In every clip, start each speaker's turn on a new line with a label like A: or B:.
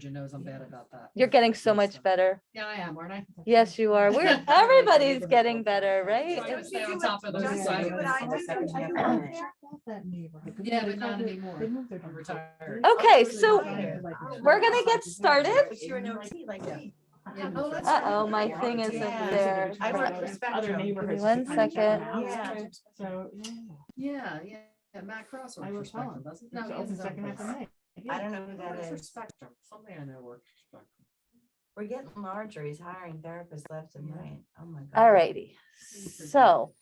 A: knows I'm bad about that.
B: You're getting so much better.
A: Yeah, I am, aren't I?
B: Yes, you are. We're everybody's getting better, right?
A: Try to
B: It's-
A: stay on top of those.
C: Don't
A: side
C: you do what I do?
A: Yeah, but not anymore. I'm retired.
B: Okay, so we're gonna get started.
C: But you're an OT like me.
A: Oh, that's
B: Uh-oh,
A: right.
B: my
A: You are
B: thing
A: a
B: isn't
A: TA.
B: there.
C: I work for Spectrum.
B: Give me 1 second.
C: Yeah.
D: So,
A: Yeah, Matt Cross
D: I
A: works for
D: was
A: Spectrum,
D: telling.
A: doesn't he?
D: No,
A: No, he
D: it's
A: has
D: the
A: his own
D: second half of
A: place.
D: May.
C: I don't know who
A: He
C: that
A: works for
C: is.
A: Spectrum. Somebody I know works for Spectrum.
C: We're getting larger. He's hiring therapists left and right. Oh my God.
B: All righty. So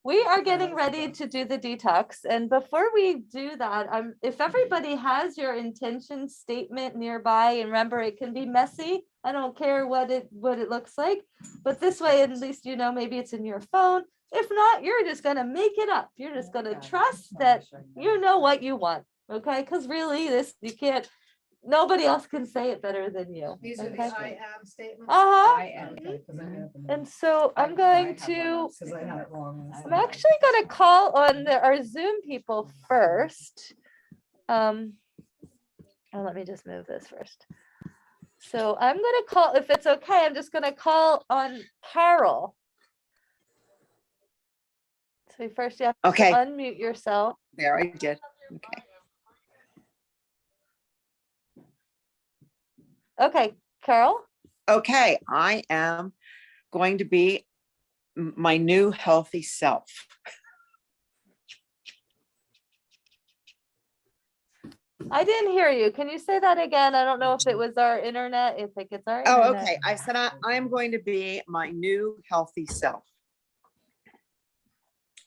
B: we are getting ready to do the detox. And before we do that, if everybody has your intention statement nearby, and remember, it can be messy. I don't care what it looks like, but this way, at least, you know, maybe it's in your phone. If not, you're just going to make it up. You're just going to trust that you know what you want. Okay. Because really you can't, nobody else can say it better than you.
A: These are the
B: Okay.
A: I am statements.
B: Uh-huh.
A: I am. Okay, 'cause I have them.
B: And so I'm going to,
A: Because I had it wrong.
B: I'm actually going to call on our Zoom people first. Oh, let me just move this first. So I'm going to call, if it's okay, I'm just going to call on Carol. So first you have to
E: Okay.
B: unmute yourself.
E: There, I did. Okay.
B: Okay, Carol.
E: Okay, I am going to be my new healthy self.
B: I didn't hear you. Can you say that again? I don't know if it was our internet. If it's our internet.
E: Oh, okay. I said I am going to be my new healthy self.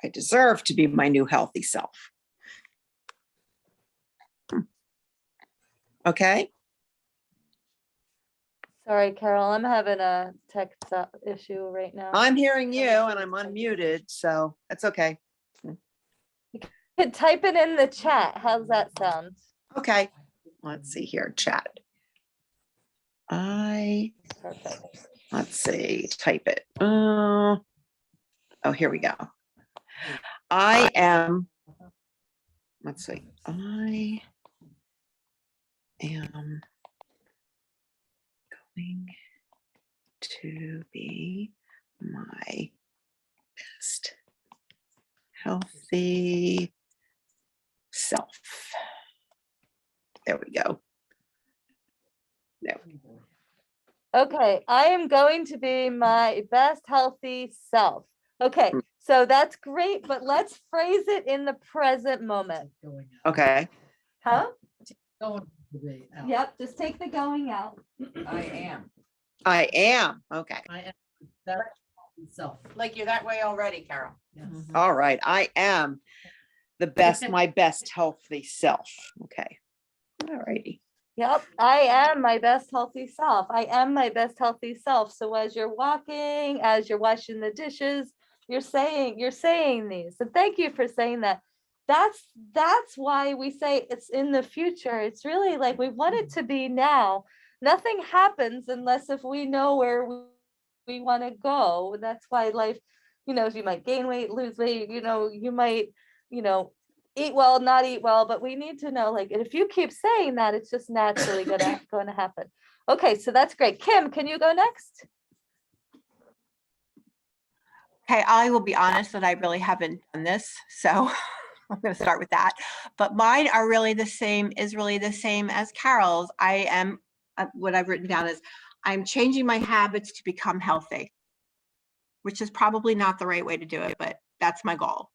E: I deserve to be my new healthy self. Okay.
B: Sorry, Carol. I'm having a tech issue right now.
E: I'm hearing you and I'm unmuted, so that's okay.
B: Could type it in the chat. How's that sound?
E: Okay. Let's see here, chat.
B: Perfect.
E: Let's see, type it. Oh, here we go. I am, let's see, I am going to be my best healthy self. There we go. There.
B: Okay, I am going to be my best healthy self. Okay, so that's great, but let's phrase it in the present moment.
A: Going out.
E: Okay.
B: Huh?
A: Going to be out.
B: Yep, just take the going out.
A: I am.
E: I am. Okay.
A: I am that self.
C: Like you're that way already, Carol.
A: Yes.
E: All right. I am the best, my best healthy self. Okay. All righty.
B: Yep, I am my best healthy self. I am my best healthy self. So as you're walking, as you're washing the dishes, you're saying these. And thank you for saying that. That's why we say it's in the future. It's really like we want it to be now. Nothing happens unless if we know where we want to go. That's why life, you might gain weight, lose weight, you might, eat well, not eat well, but we need to know, like, if you keep saying that, it's just naturally going to happen. Okay, so that's great. Kim, can you go next?
F: Okay, I will be honest that I really haven't done this, so I'm going to start with that. But mine are really the same as Carol's. I am, what I've written down is, I'm changing my habits to become healthy, which is probably not the right way to do it, but that's my goal.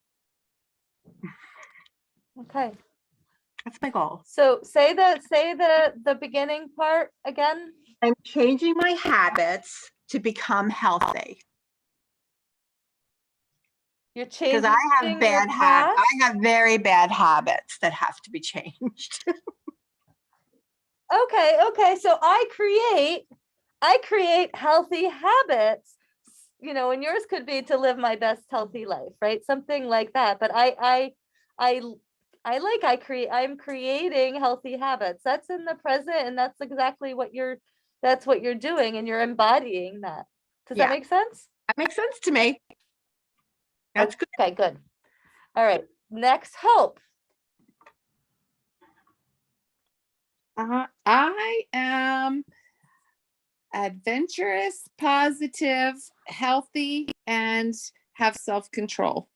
B: Okay.
F: That's my goal.
B: So say the beginning part again.
F: I'm changing my habits to become healthy.
B: You're changing
F: Because I have
B: your
F: bad habits.
B: past?
F: I have very bad habits that have to be changed.
B: Okay. So I create healthy habits, and yours could be to live my best healthy life, right? Something like that. But I'm creating healthy habits. That's in the present, and that's exactly what you're doing, and you're embodying that. Does that make sense?
F: That makes sense to me. That's good.
B: Okay, good. All right. Next, hope.
E: I am adventurous, positive, healthy, and have self-control.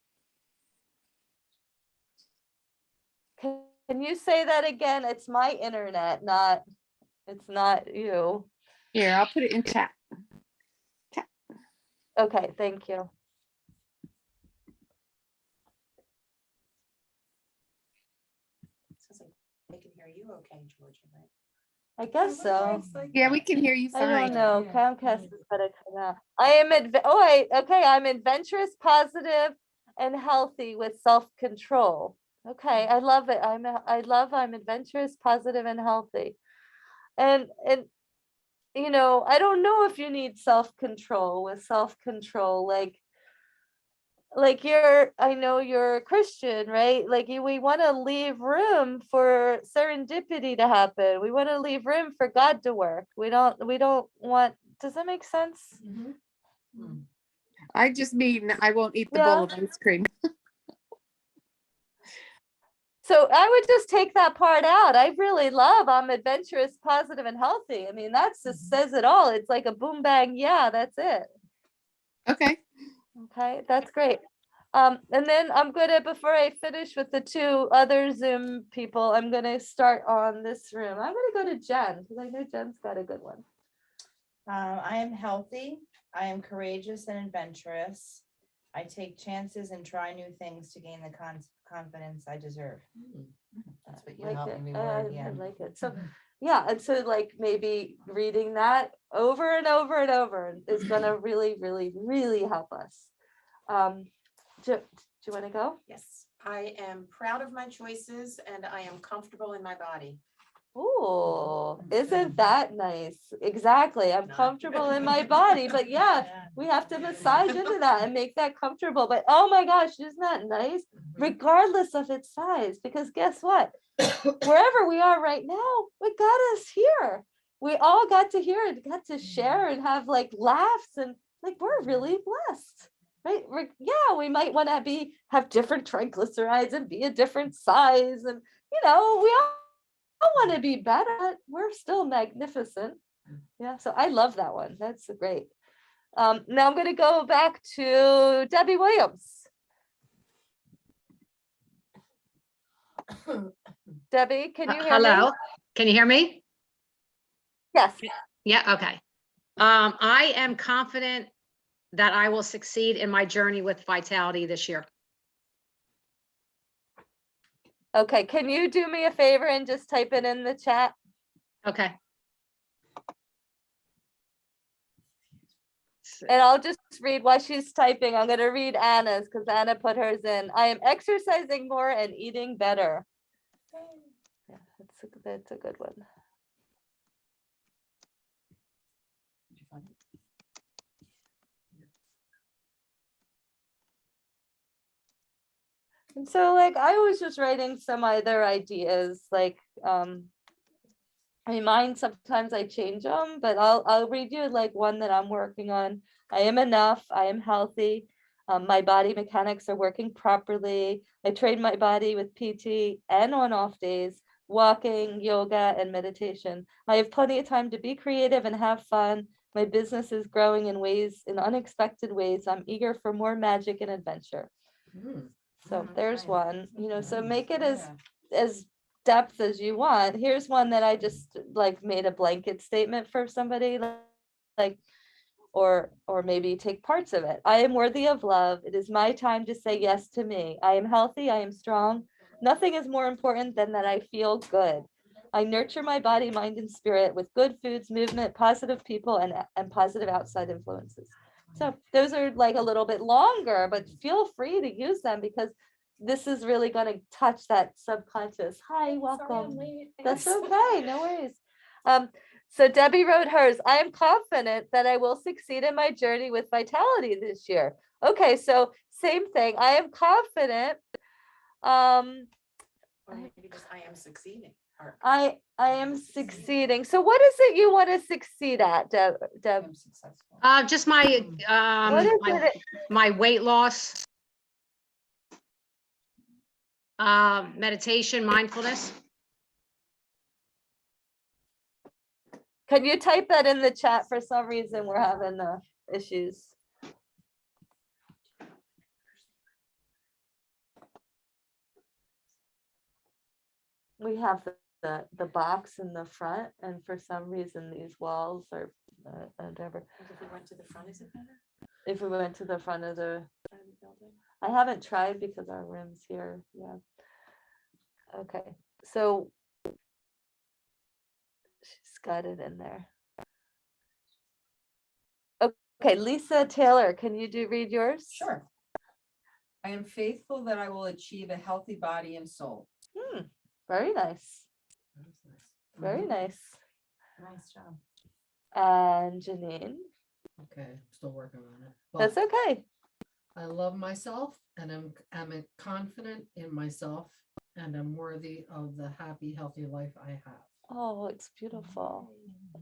B: Can you say that again? It's my internet, it's not you.
E: Here, I'll put it in chat.
B: Okay, thank you.
C: Sounds like they can hear you okay, Georgia, right?
B: I guess so.
E: Yeah, we can hear you
B: I don't
E: fine.
B: know.
C: Yeah.
B: Comcast is gotta come out. I'm adventurous, positive, and healthy with self-control. Okay, I love it. I'm adventurous, positive, and healthy. And I don't know if you need self-control with self-control, like I know you're a Christian, right? Like we want to leave room for serendipity to happen. We want to leave room for God to work. We don't want, does that make sense?
E: I just mean I won't eat the
B: Yeah.
E: bowl of ice cream.
B: So I would just take that part out. I really love I'm adventurous, positive, and healthy. I mean, that's just says it all. It's like a boom bang. Yeah, that's it.
E: Okay.
B: Okay, that's great. And then I'm gonna, before I finish with the two other Zoom people, I'm gonna start on this room. I'm gonna go to Jen, because I know Jen's got a good one.
C: I am healthy. I am courageous and adventurous. I take chances and try new things to gain the confidence I deserve. That's what you
B: Like
C: helped
B: it.
C: me
B: I
C: with, yeah.
B: like it. So, yeah, and so like maybe reading that over and over and over is gonna really, really, really help us. Do you want to go?
D: Yes, I am proud of my choices and I am comfortable in my body.
B: Ooh, isn't that nice? Exactly. I'm
D: Not.
B: comfortable in my body, but yeah, we have to massage into that and make that comfortable. But oh my gosh, isn't that nice? Regardless of its size, because guess what? Wherever we are right now, we got us here. We all got to hear it, got to share and have like laughs, and like we're really blessed. Right? Yeah, we might want to have different triglycerides and be a different size, and we all want to be better, but we're still magnificent. Yeah, so I love that one. That's great. Now I'm going to go back to Debbie Williams. Debbie, can you hear me?
G: Hello, can you hear me?
B: Yes.
G: Yeah, okay. I am confident that I will succeed in my journey with vitality this year.
B: Okay, can you do me a favor and just type it in the chat?
G: Okay.
B: And I'll just read while she's typing. I'm going to read Anna's because Anna put hers in. I am exercising more and eating better. Yeah, that's a good one.
A: Did you find it?
B: And so like I was just writing some other ideas, like I mean mine sometimes I change them, but I'll read you like one that I'm working on. I am enough, I am healthy, my body mechanics are working properly. I train my body with PT and on off days, walking, yoga, and meditation. I have plenty of time to be creative and have fun. My business is growing in unexpected ways. I'm eager for more magic and adventure. So there's one, so make it as depth as you want. Here's one that I just like made a blanket statement for somebody, like, or maybe take parts of it. I am worthy of love. It is my time to say yes to me. I am healthy. I am strong. Nothing is more important than that I feel good. I nurture my body, mind, and spirit with good foods, movement, positive people, and positive outside influences. So those are like a little bit longer, but feel free to use them because this is really going to touch that subconscious. Hi, welcome. That's okay, no worries. So Debbie wrote hers. I am confident that I will succeed in my journey with vitality this year. Okay, so same thing. I am confident.
D: Or maybe just I am succeeding. Or
B: I am succeeding. So what is it you want to succeed at, Deb?
A: I'm successful.
G: Just my,
B: What is
G: my,
B: it?
G: my weight loss. Meditation, mindfulness.
B: Can you type that in the chat? For some reason, we're having issues. We have the box in the front, and for some reason, these walls are whatever.
D: If we went to the front, is it better?
B: If we went to the front of the,
D: Front of the building?
B: I haven't tried because our room's here, yeah. Okay, so she's got it in there. Okay, Lisa Taylor, can you read yours?
A: Sure. I am faithful that I will achieve a healthy body and soul.
B: Very nice,
A: Mm-hmm.
B: very nice.
C: Nice job.
B: And Janine,
H: Okay, still working on it.
B: that's
H: But
B: okay.
H: I love myself and I'm confident in myself and I'm worthy of the happy, healthy life I have.
B: Oh, it's beautiful.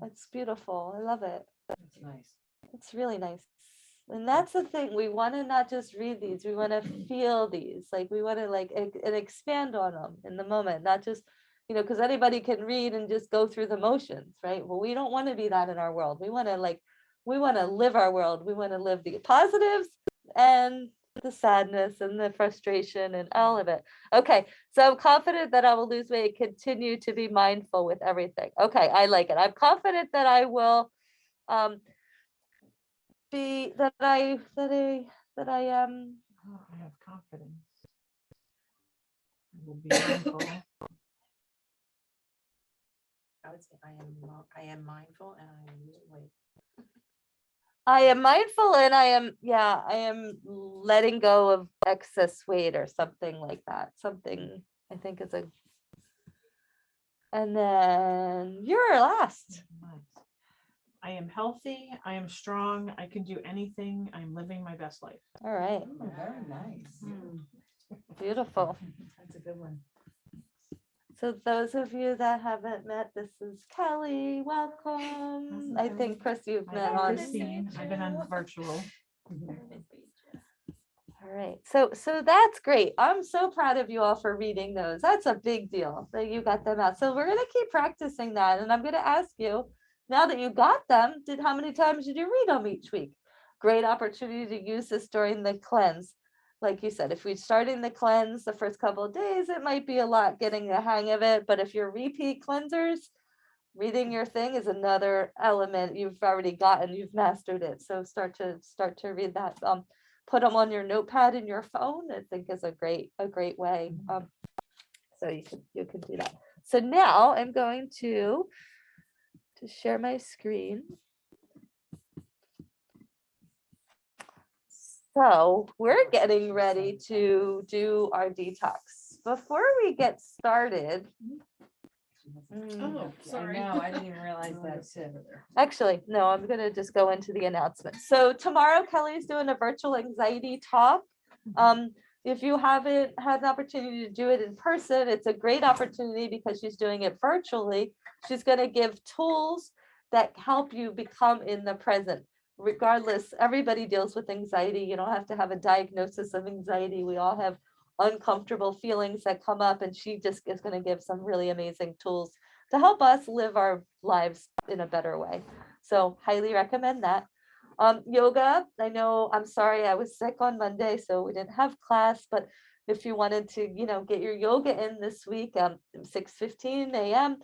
B: It's beautiful. I love it.
A: That's nice.
B: It's really nice. And that's the thing. We want to not just read these, we want to feel these. Like we want to and expand on them in the moment, not just, because anybody can read and just go through the motions, right? Well, we don't want to be that in our world. We want to live our world. We want to live the positives and the sadness and the frustration and all of it. Okay, so I'm confident that I will lose weight, continue to be mindful with everything. Okay, I like it. I'm confident that I will be that I am
A: Oh, I have confidence. I will be mindful.
D: I would say I am mindful and I am losing weight.
B: I am mindful and I am letting go of excess weight or something like that. Something I think is and then you're last.
I: Nice. I am healthy. I am strong. I can do anything. I'm living my best life.
B: All right,
A: Oh, very nice.
B: beautiful.
C: That's a good one.
B: So those of you that haven't met, this is Kelly. Welcome. I think Chris, you've met on.
I: Christine, I've been on virtual.
B: All right, so that's great. I'm so proud of you all for reading those. That's a big deal that you got them out. So we're gonna keep practicing that, and I'm gonna ask you, now that you got them, how many times did you read them each week? Great opportunity to use this during the cleanse. Like you said, if we start in the cleanse the first couple of days, it might be a lot getting the hang of it. But if you're repeat cleansers, reading your thing is another element you've already gotten, you've mastered it. So start to read that. Put them on your notepad in your phone. I think is a great way. So you can do that. So now I'm going to share my screen. So we're getting ready to do our detox. Before we get started,
H: Oh, sorry.
A: I know, I didn't even realize that too.
B: actually, no, I'm gonna just go into the announcement. So tomorrow Kelly's doing a virtual anxiety talk. If you haven't had an opportunity to do it in person, it's a great opportunity because she's doing it virtually. She's gonna give tools that help you become in the present. Regardless, everybody deals with anxiety. You don't have to have a diagnosis of anxiety. We all have uncomfortable feelings that come up, and she just is going to give some really amazing tools to help us live our lives in a better way. So highly recommend that. Yoga, I know, I'm sorry, I was sick on Monday, so we didn't have class, but if you wanted to, get your yoga in this week, 6:15 a.m.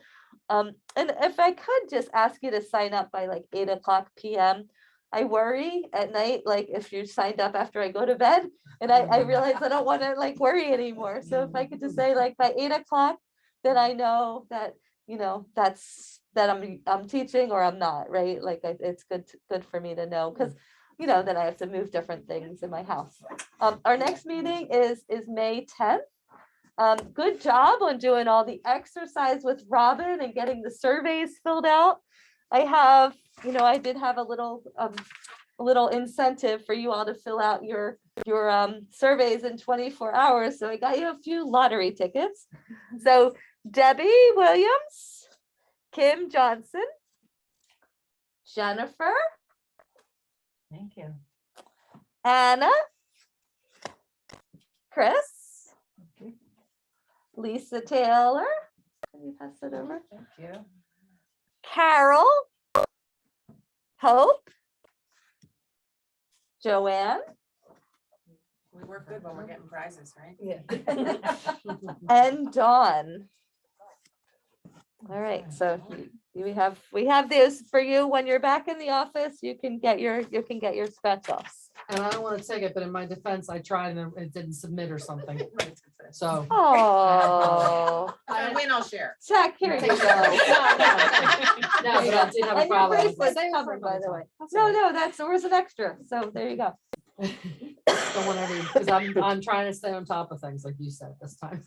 B: And if I could just ask you to sign up by like 8:00 p.m. I worry at night, like if you signed up after I go to bed, and I realize I don't want to like worry anymore. So if I could just say like by 8:00, then I know that, that I'm teaching or I'm not, right? Like it's good for me to know, because then I have to move different things in my house. Our next meeting is May 10th. Good job on doing all the exercise with Robin and getting the surveys filled out. I did have a little incentive for you all to fill out your surveys in 24 hours. So I got you a few lottery tickets. So Debbie Williams, Kim Johnson, Jennifer,
C: Thank you.
B: Anna, Chris, Lisa Taylor. Can you pass it over?
C: Thank you.
B: Carol, Hope, Joanne,
D: We work good when we're getting prizes, right?
B: and Dawn. All right, so we have those for you when you're back in the office. You can get your scratch offs.
H: And I don't want to take it, but in my defense, I tried and it didn't submit or something. So.
B: Oh,
D: If I win, I'll share.
B: Jack, here you go.
H: No, but I did have a
B: And your
H: problem.
B: bracelet's
H: Save it for
B: covered, by
H: another
B: the way.
H: time. That's
B: No,
H: all right.
B: no, there was an extra, so there you go.
H: Don't want any, because I'm trying to stay on top of things like you said this time.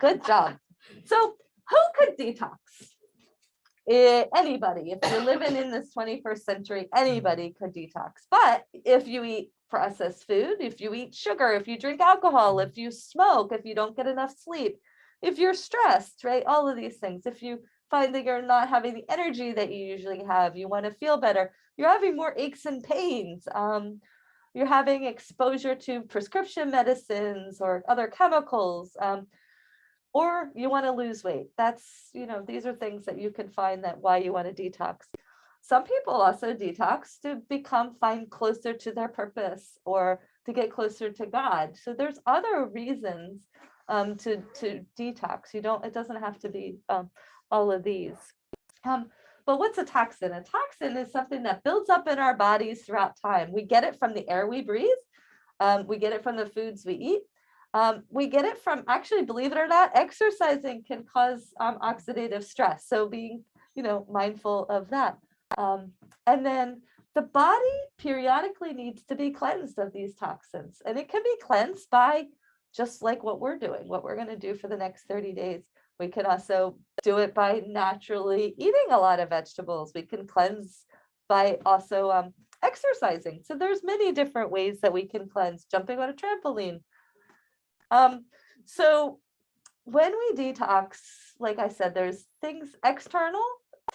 B: Good job. So who could detox? Anybody, if you're living in this 21st century, anybody could detox. But if you eat processed food, if you eat sugar, if you drink alcohol, if you smoke, if you don't get enough sleep, if you're stressed, right? All of these things. If you find that you're not having the energy that you usually have, you want to feel better, you're having more aches and pains. You're having exposure to prescription medicines or other chemicals. Or you want to lose weight. That's, these are things that you can find that why you want to detox. Some people also detox to find closer to their purpose or to get closer to God. So there's other reasons to detox. It doesn't have to be all of these. But what's a toxin? A toxin is something that builds up in our bodies throughout time. We get it from the air we breathe. We get it from the foods we eat. We get it from, actually, believe it or not, exercising can cause oxidative stress. So being, mindful of that. And then the body periodically needs to be cleansed of these toxins. And it can be cleansed by just like what we're doing, what we're going to do for the next 30 days. We can also do it by naturally eating a lot of vegetables. We can cleanse by also exercising. So there's many different ways that we can cleanse, jumping on a trampoline. So when we detox, like I said, there's things, external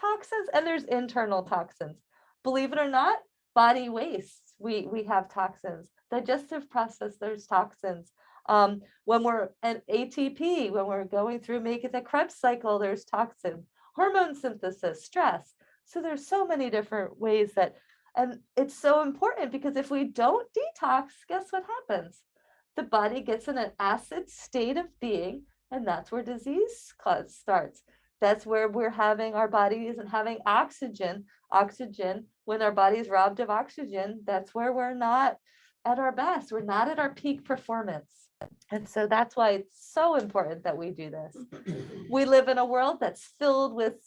B: toxins, and there's internal toxins. Believe it or not, body waste, we have toxins. Digestive process, there's toxins. When we're at ATP, when we're going through making the Krebs cycle, there's toxins. Hormone synthesis, stress. So there's so many different ways and it's so important because if we don't detox, guess what happens? The body gets in an acid state of being, and that's where disease starts. That's where our body isn't having oxygen. When our body is robbed of oxygen, that's where we're not at our best. We're not at our peak performance. And so that's why it's so important that we do this. We live in a world that's filled with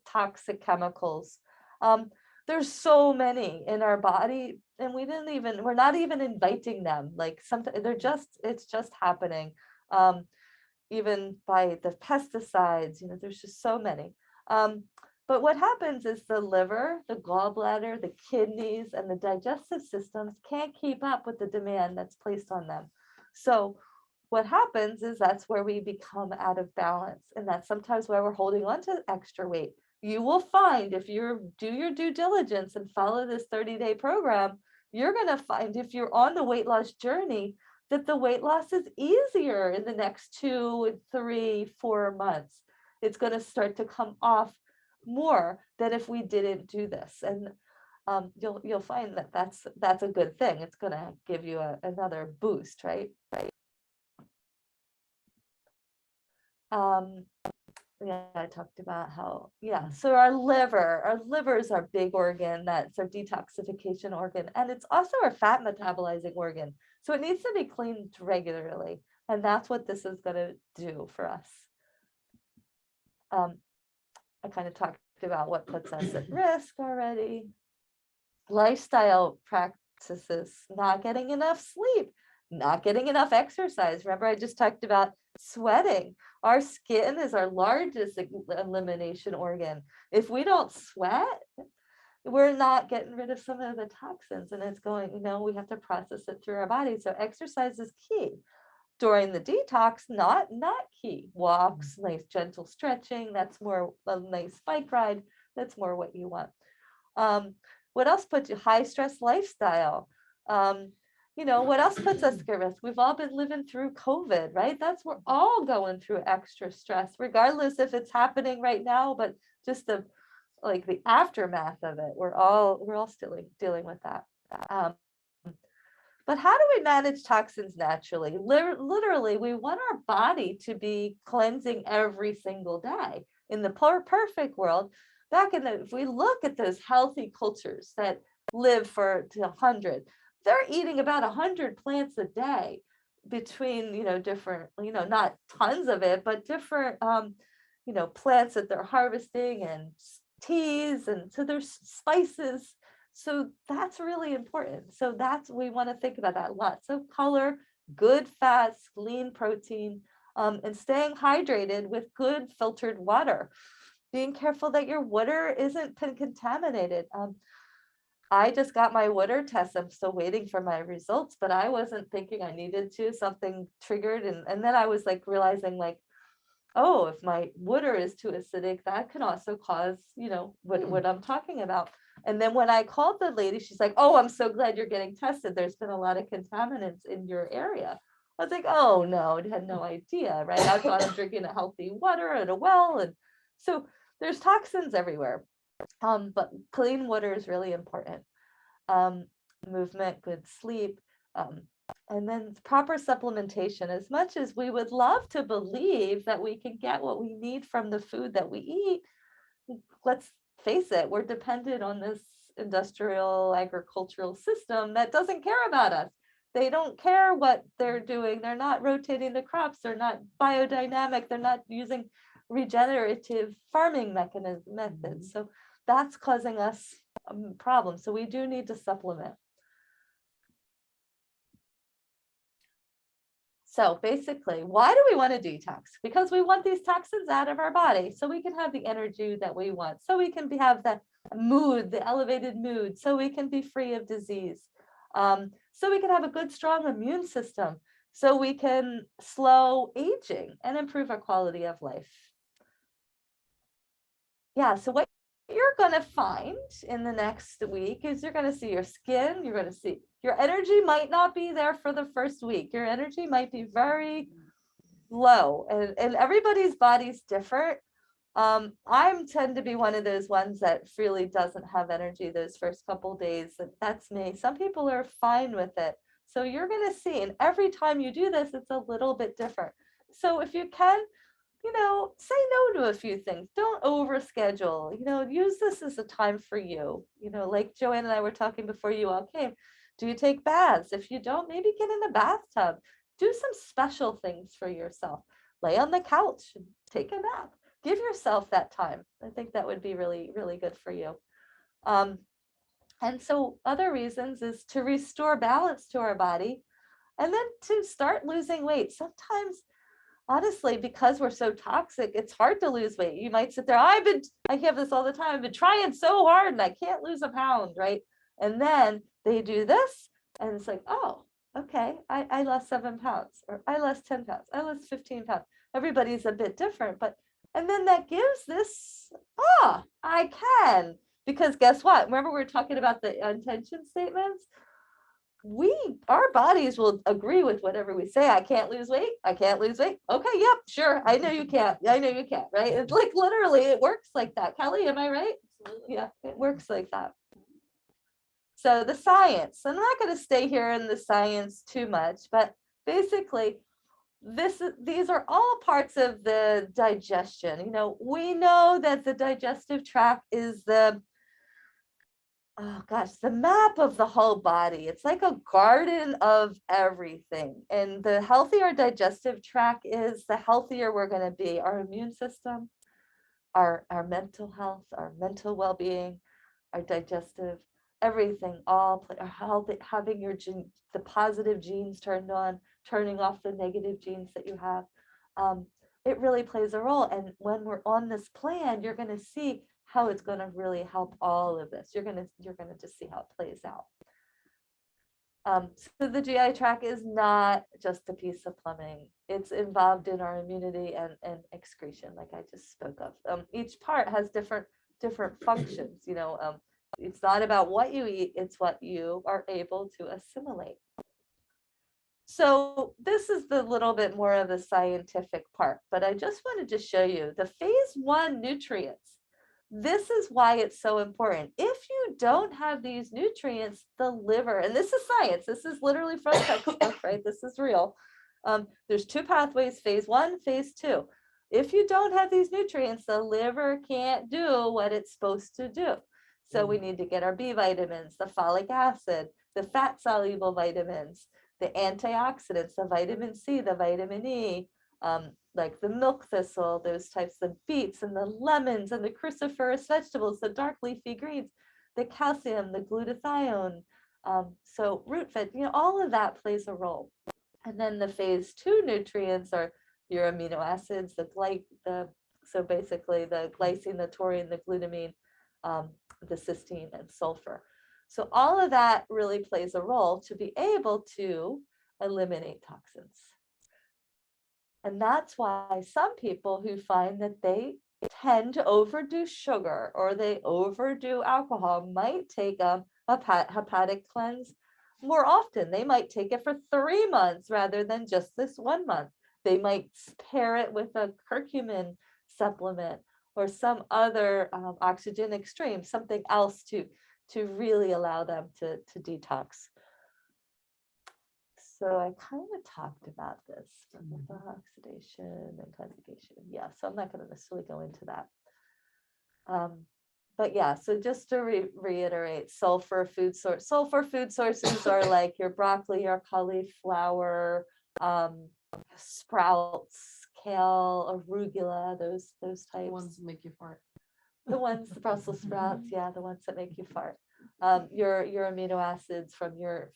B: toxic chemicals. There's so many in our body, and we're not even inviting them. Like sometimes it's just happening. Even by the pesticides, there's just so many. But what happens is the liver, the gallbladder, the kidneys, and the digestive systems can't keep up with the demand that's placed on them. So what happens is that's where we become out of balance. And that's sometimes why we're holding on to extra weight. You will find if you do your due diligence and follow this 30-day program, you're going to find if you're on the weight loss journey, that the weight loss is easier in the next 2, 3, 4 months. It's going to start to come off more than if we didn't do this. And you'll find that that's a good thing. It's going to give you another boost, right? Yeah, I talked about so our liver is our big organ. That's our detoxification organ, and it's also our fat metabolizing organ. So it needs to be cleaned regularly, and that's what this is going to do for us. I kind of talked about what puts us at risk already. Lifestyle practices, not getting enough sleep, not getting enough exercise. Remember, I just talked about sweating. Our skin is our largest elimination organ. If we don't sweat, we're not getting rid of some of the toxins, and it's going, we have to process it through our body. So exercise is key. During the detox, not key. Walks, nice gentle stretching, that's more a nice bike ride. That's more what you want. What else puts you high stress lifestyle? What else puts us at risk? We've all been living through COVID, right? We're all going through extra stress, regardless if it's happening right now, but just like the aftermath of it. We're all still dealing with that. Um, but how do we manage toxins naturally? Literally, we want our body to be cleansing every single day. In the perfect world, if we look at those healthy cultures that live for to 100, they're eating about 100 plants a day between, different, not tons of it, but different, plants that they're harvesting and teas. And so there's spices. So that's really important. So we want to think about that. Lots of color, good fats, lean protein, and staying hydrated with good filtered water. Being careful that your water isn't contaminated. I just got my water test. I'm still waiting for my results, but I wasn't thinking I needed to. Something triggered, and then I was like realizing like, oh, if my water is too acidic, that can also cause, what I'm talking about. And then when I called the lady, she's like, oh, I'm so glad you're getting tested. There's been a lot of contaminants in your area. I was like, oh no, I had no idea, right? I thought I'm drinking a healthy water at a well. And so there's toxins everywhere. But clean water is really important. Movement, good sleep, and then proper supplementation. As much as we would love to believe that we can get what we need from the food that we eat, let's face it, we're dependent on this industrial agricultural system that doesn't care about us. They don't care what they're doing. They're not rotating the crops. They're not biodynamic. They're not using regenerative farming methods. So that's causing us problems. So we do need to supplement. So basically, why do we want to detox? Because we want these toxins out of our body so we can have the energy that we want, so we can have the mood, the elevated mood, so we can be free of disease, so we can have a good, strong immune system, so we can slow aging and improve our quality of life. Yeah, so what you're going to find in the next week is you're going to see your skin, you're going to see your energy might not be there for the first week. Your energy might be very low, and everybody's body's different. I tend to be one of those ones that really doesn't have energy those first couple days. That's me. Some people are fine with it. So you're going to see, and every time you do this, it's a little bit different. So if you can, say no to a few things. Don't overschedule. Use this as a time for you. Like Joanne and I were talking before you all came. Do you take baths? If you don't, maybe get in a bathtub. Do some special things for yourself. Lay on the couch and take a nap. Give yourself that time. I think that would be really, really good for you. And so other reasons is to restore balance to our body, and then to start losing weight. Sometimes, honestly, because we're so toxic, it's hard to lose weight. You might sit there, I have this all the time. I've been trying so hard and I can't lose a pound, right? And then they do this and it's like, oh, okay, I lost 7 pounds, or I lost 10 pounds, I lost 15 pounds. Everybody's a bit different, and then that gives this, I can, because guess what? Remember we were talking about the intention statements? Our bodies will agree with whatever we say. I can't lose weight. I can't lose weight. Okay, yep, sure. I know you can't. I know you can't, right? It's like literally it works like that. Kelly, am I right? Yeah, it works like that. So the science, I'm not going to stay here in the science too much, but basically these are all parts of the digestion. We know that the digestive tract is the map of the whole body. It's like a garden of everything. And the healthier digestive tract is, the healthier we're going to be. Our immune system, our mental health, our mental well-being, our digestive, everything, all having the positive genes turned on, turning off the negative genes that you have. It really plays a role. And when we're on this plan, you're going to see how it's going to really help all of this. You're going to just see how it plays out. So the GI tract is not just a piece of plumbing. It's involved in our immunity and excretion, like I just spoke of. Each part has different functions. It's not about what you eat, it's what you are able to assimilate. So this is the little bit more of the scientific part, but I just wanted to show you the phase 1 nutrients. This is why it's so important. If you don't have these nutrients, the liver, and this is science, this is literally from textbook, right? This is real. There's two pathways, phase 1, phase 2. If you don't have these nutrients, the liver can't do what it's supposed to do. So we need to get our B vitamins, the folic acid, the fat soluble vitamins, the antioxidants, the vitamin C, the vitamin E, like the milk thistle, those types of beets and the lemons and the cruciferous vegetables, the dark leafy greens, the calcium, the glutathione. So root veg, all of that plays a role. And then the phase 2 nutrients are your amino acids, so basically the glycine, the taurine, the glutamine, the cysteine and sulfur. So all of that really plays a role to be able to eliminate toxins. And that's why some people who find that they tend to overdo sugar or they overdo alcohol might take a hepatic cleanse more often. They might take it for 3 months rather than just this 1 month. They might pair it with a curcumin supplement or some other oxygen extreme, something else to really allow them to detox. So I kind of talked about this, the oxidation and conjugation. Yeah, so I'm not going to necessarily go into that. But yeah, so just to reiterate, sulfur food sources are like your broccoli, your cauliflower, sprouts, kale, arugula, those types.
H: Ones that make you fart.
B: The ones, the Brussels sprouts, yeah, the ones that make you fart. Your amino acids from your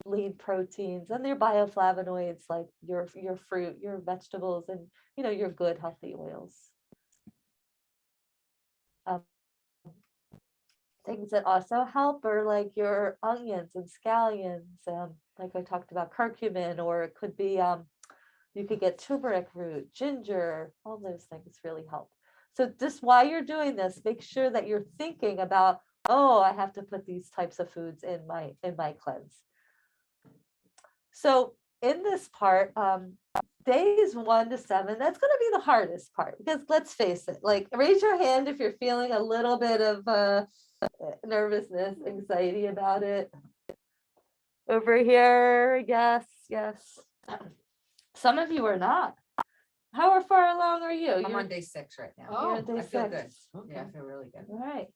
B: lean proteins and your bioflavonoids, like your fruit, your vegetables, and your good healthy oils. Things that also help are like your onions and scallions, like I talked about, curcumin, or it could be you could get turmeric root, ginger, all those things really help. So just while you're doing this, make sure that you're thinking about, oh, I have to put these types of foods in my cleanse. So in this part, days 1 to 7, that's going to be the hardest part, because let's face it, like raise your hand if you're feeling a little bit of nervousness, anxiety about it. Over here, yes. Some of you are not. How far along are you?
A: I'm on day 6 right now.
B: You're on day
A: I feel
B: 6.
A: good. Yeah, I feel really good.
B: All right.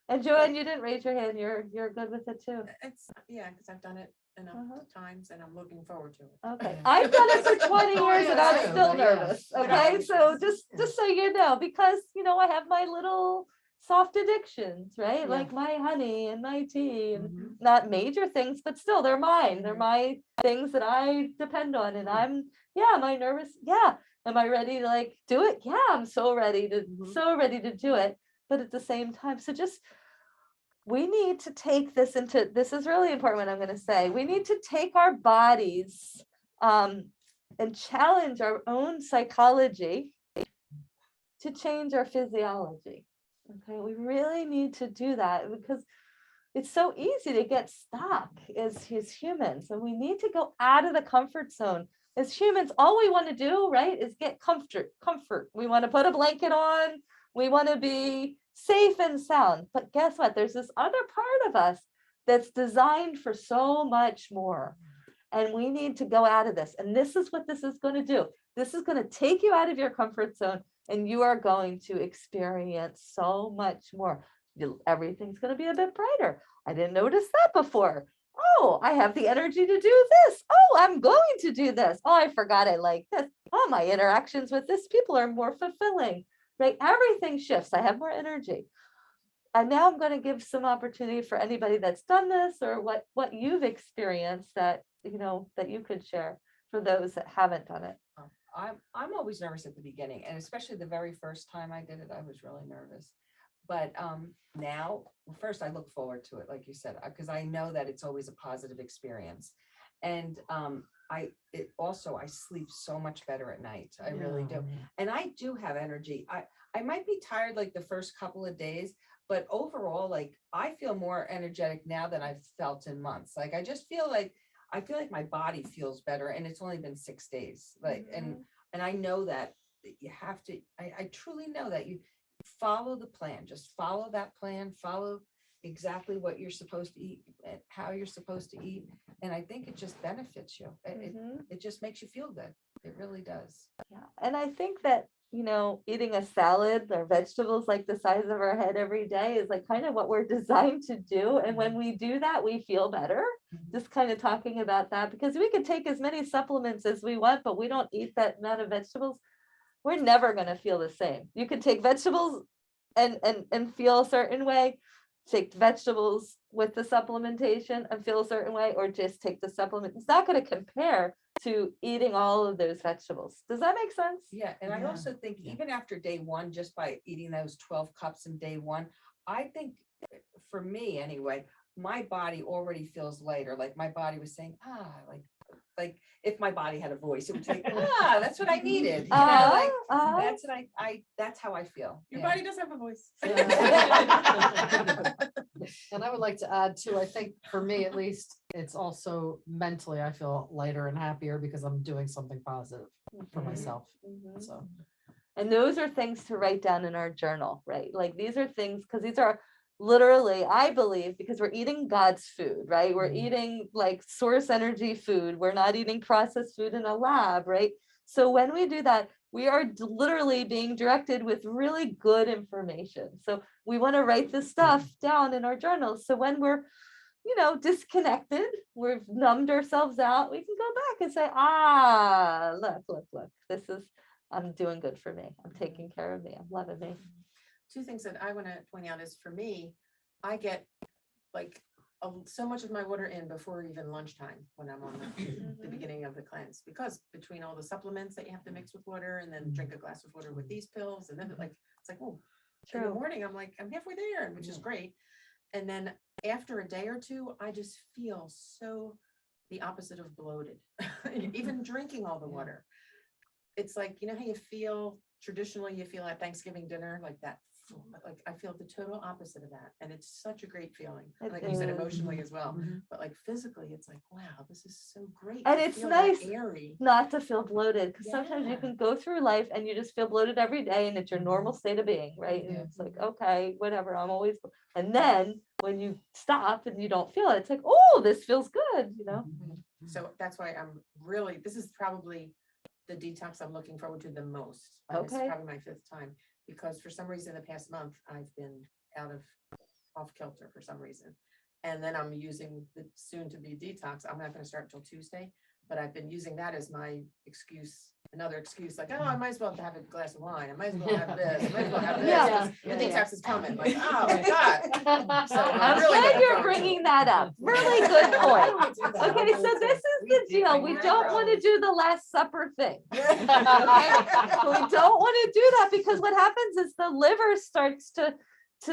B: And Joanne, you didn't raise your hand. You're good with it too.
D: It's, yeah, because I've done it enough times and I'm looking forward to it.
B: Okay, I've done it for 20
A: Oh,
B: years
A: yeah,
B: and I'm
A: too,
B: still
A: but yeah.
B: nervous.
A: Yeah.
B: Okay, so just so you know, because I have my little soft addictions, right?
A: Yeah.
B: Like my honey and my tea, and
A: Mhm.
B: not major things, but still they're mine. They're my things that I depend on. And am I nervous? Yeah. Am I ready to like do it? Yeah, I'm so ready to do it. But at the same time, we need to take this is really important what I'm going to say. We need to take our bodies and challenge our own psychology to change our physiology. Okay, we really need to do that because it's so easy to get stuck as humans, and we need to go out of the comfort zone. As humans, all we want to do, right, is get comfort. We want to put a blanket on. We want to be safe and sound. But guess what? There's this other part of us that's designed for so much more. And we need to go out of this. And this is what this is going to do. This is going to take you out of your comfort zone, and you are going to experience so much more. Everything's going to be a bit brighter. I didn't notice that before. Oh, I have the energy to do this. Oh, I'm going to do this. Oh, I forgot I like this. Oh, my interactions with this people are more fulfilling, right? Everything shifts. I have more energy. And now I'm going to give some opportunity for anybody that's done this or what you've experienced that you could share for those that haven't done it.
A: I'm always nervous at the beginning, and especially the very first time I did it, I was really nervous. But now, first I look forward to it, like you said, because I know that it's always a positive experience. And I sleep so much better at night. I really do. And I do have energy. I might be tired like the first couple of days, but overall, like I feel more energetic now than I've felt in months. Like I feel like my body feels better, and it's only been 6 days. Like and I know that you have to. I truly know that follow the plan, just follow that plan, follow exactly what you're supposed to eat and how you're supposed to eat. And I think it just benefits you.
B: Mhm.
A: It just makes you feel good. It really does.
B: Yeah, and I think that, eating a salad or vegetables like the size of our head every day is like kind of what we're designed to do. And when we do that, we feel better. Just kind of talking about that, because we could take as many supplements as we want, but we don't eat that amount of vegetables, we're never going to feel the same. You could take vegetables and feel a certain way, take vegetables with the supplementation and feel a certain way, or just take the supplement. It's not going to compare to eating all of those vegetables. Does that make sense?
A: Yeah, and I also think even after day one, just by eating those 12 cups in day one, I think for me anyway, my body already feels lighter. Like my body was saying, like if my body had a voice, it would say, that's what I needed. Like that's what that's how I feel.
D: Your
A: Yeah.
D: body does have a voice.
H: And I would like to add too, I think for me at least, it's also mentally, I feel lighter and happier because I'm doing something positive for
B: Mhm.
H: myself.
B: Mhm.
H: So.
B: And those are things to write down in our journal, right? Like these are things, because these are literally, I believe, because we're eating God's food, right? We're eating like source energy food. We're not eating processed food in a lab, right? So when we do that, we are literally being directed with really good information. So we want to write this stuff down in our journals. So when we're, disconnected, we've numbed ourselves out, we can go back and say, look, I'm doing good for me. I'm taking care of me. I'm loving me.
D: Two things that I want to point out is for me, I get like so much of my water in before even lunchtime when I'm on the beginning of the cleanse, because between all the supplements that you have to mix with water and then drink a glass of water with these pills, and then it's like, oh, in the morning I'm like, I'm halfway there, which is great. And then after a day or two, I just feel so the opposite of bloated, even drinking all the water. It's like, how you feel traditionally, you feel at Thanksgiving dinner, like that. Like I feel the total opposite of that. And it's such a great feeling.
B: It
D: Like you said,
B: is.
D: emotionally as well. But like physically, it's like, wow, this is so great.
B: And
D: to
B: it's
D: feel that
B: nice
D: airy.
B: not to feel bloated, because sometimes you
D: Yeah.
B: can go through life and you just feel bloated every day and it's your normal state of being, right? And
A: Yeah.
B: it's like, okay, whatever, I'm always, and then when you stop and you don't feel it, it's like, oh, this feels good,
D: So that's why this is probably the detox I'm looking forward to the most. It's
B: Okay.
D: probably my 5th time, because for some reason the past month I've been off kilter for some reason. And then I'm using the soon to be detox. I'm not going to start until Tuesday, but I've been using that as my excuse, another excuse, like, oh, I might as well have a glass of wine. I might as well have this. I might as well have this.
B: Yeah.
D: 'Cause the detox is coming. Like, oh God. So
B: I'm
D: really
B: glad
D: looking
B: you're
D: forward to
B: bringing
D: it.
B: that up. Really good point. Okay, so this is the deal. We don't want to do the Last Supper thing. We don't want to do that, because what happens is the liver starts to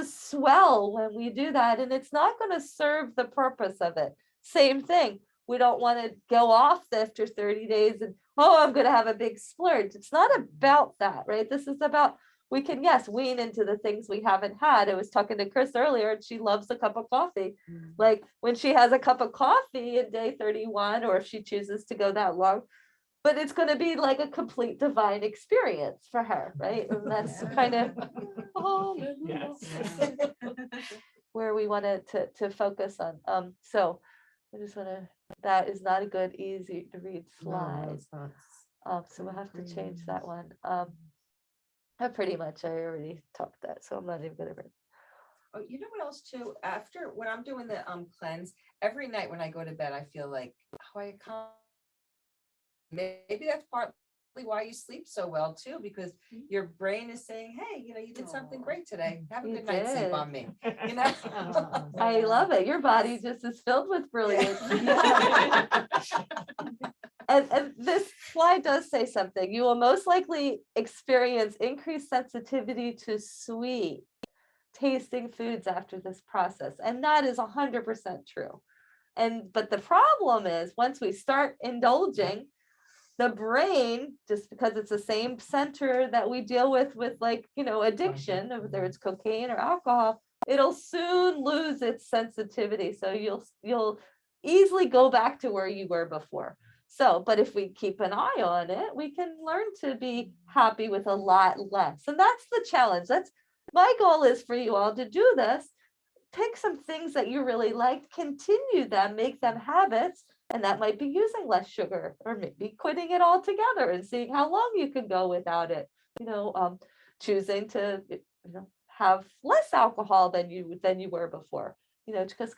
B: swell when we do that, and it's not going to serve the purpose of it. Same thing. We don't want to go off after 30 days and, I'm going to have a big splurge. It's not about that, right? This is about, we can, yes, wean into the things we haven't had. I was talking to Chris earlier, and she loves a cup of coffee. Like when she has a cup of coffee in day 31, or if she chooses to go that long, but it's going to be like a complete divine experience for her, right? And that's kind of where we wanted to focus on. So I just want to, that is not a good, easy to read slide. So we'll have to change that one. I already talked that, so I'm not even gonna read.
A: Oh, you know what else too? After when I'm doing the cleanse, every night when I go to bed, I feel like, maybe that's partly why you sleep so well too, because your brain is saying, hey, you did something great today. Have a
B: You
A: good night's sleep
B: did.
A: on me.
B: I love it. Your body just is filled with brilliance. And this slide does say something. You will most likely experience increased sensitivity to sweet tasting foods after this process. And that is 100% true. But the problem is, once we start indulging, the brain, just because it's the same center that we deal with addiction, whether it's cocaine or alcohol, it'll soon lose its sensitivity. So you'll easily go back to where you were before. So, but if we keep an eye on it, we can learn to be happy with a lot less. And that's the challenge. my goal is for you all to do this. Pick some things that you really liked, continue them, make them habits, and that might be using less sugar or maybe quitting it altogether and seeing how long you can go without it. Choosing to have less alcohol than you were before. Because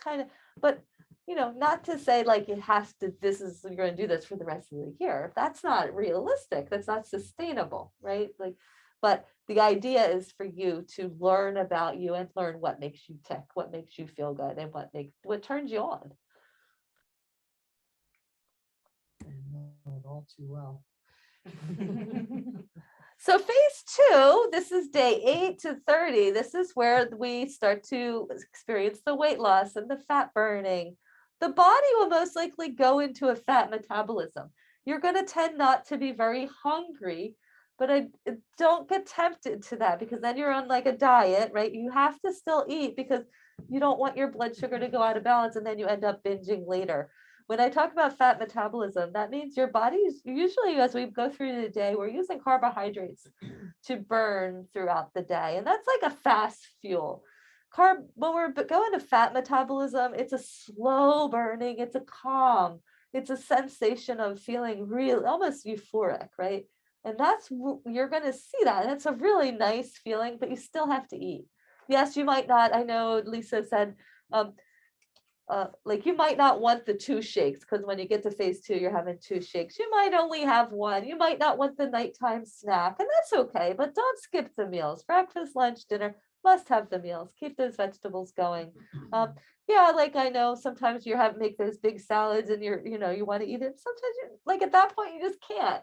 B: but not to say like it has to. You're going to do this for the rest of the year. That's not realistic. That's not sustainable, right? But the idea is for you to learn about you and learn what makes you tick, what makes you feel good, and what turns you on.
H: I know it all too well.
B: So phase 2, this is day 8 to 30. This is where we start to experience the weight loss and the fat burning. The body will most likely go into a fat metabolism. You're going to tend not to be very hungry, but I don't get tempted to that because then you're on like a diet, right? You have to still eat because you don't want your blood sugar to go out of balance and then you end up binging later. When I talk about fat metabolism, that means your body's usually, as we go through the day, we're using carbohydrates to burn throughout the day. And that's like a fast fuel. When we're going to fat metabolism, it's a slow burning, it's a calm, it's a sensation of feeling really almost euphoric, right? And you're going to see that. And it's a really nice feeling, but you still have to eat. Yes, you might not. I know Lisa said, like you might not want the 2 shakes because when you get to phase 2, you're having 2 shakes. You might only have 1. You might not want the nighttime snack, and that's okay. But don't skip the meals. Breakfast, lunch, dinner. Must have the meals. Keep those vegetables going. Yeah, like I know sometimes you make those big salads and you want to eat it. Sometimes like at that point you just can't.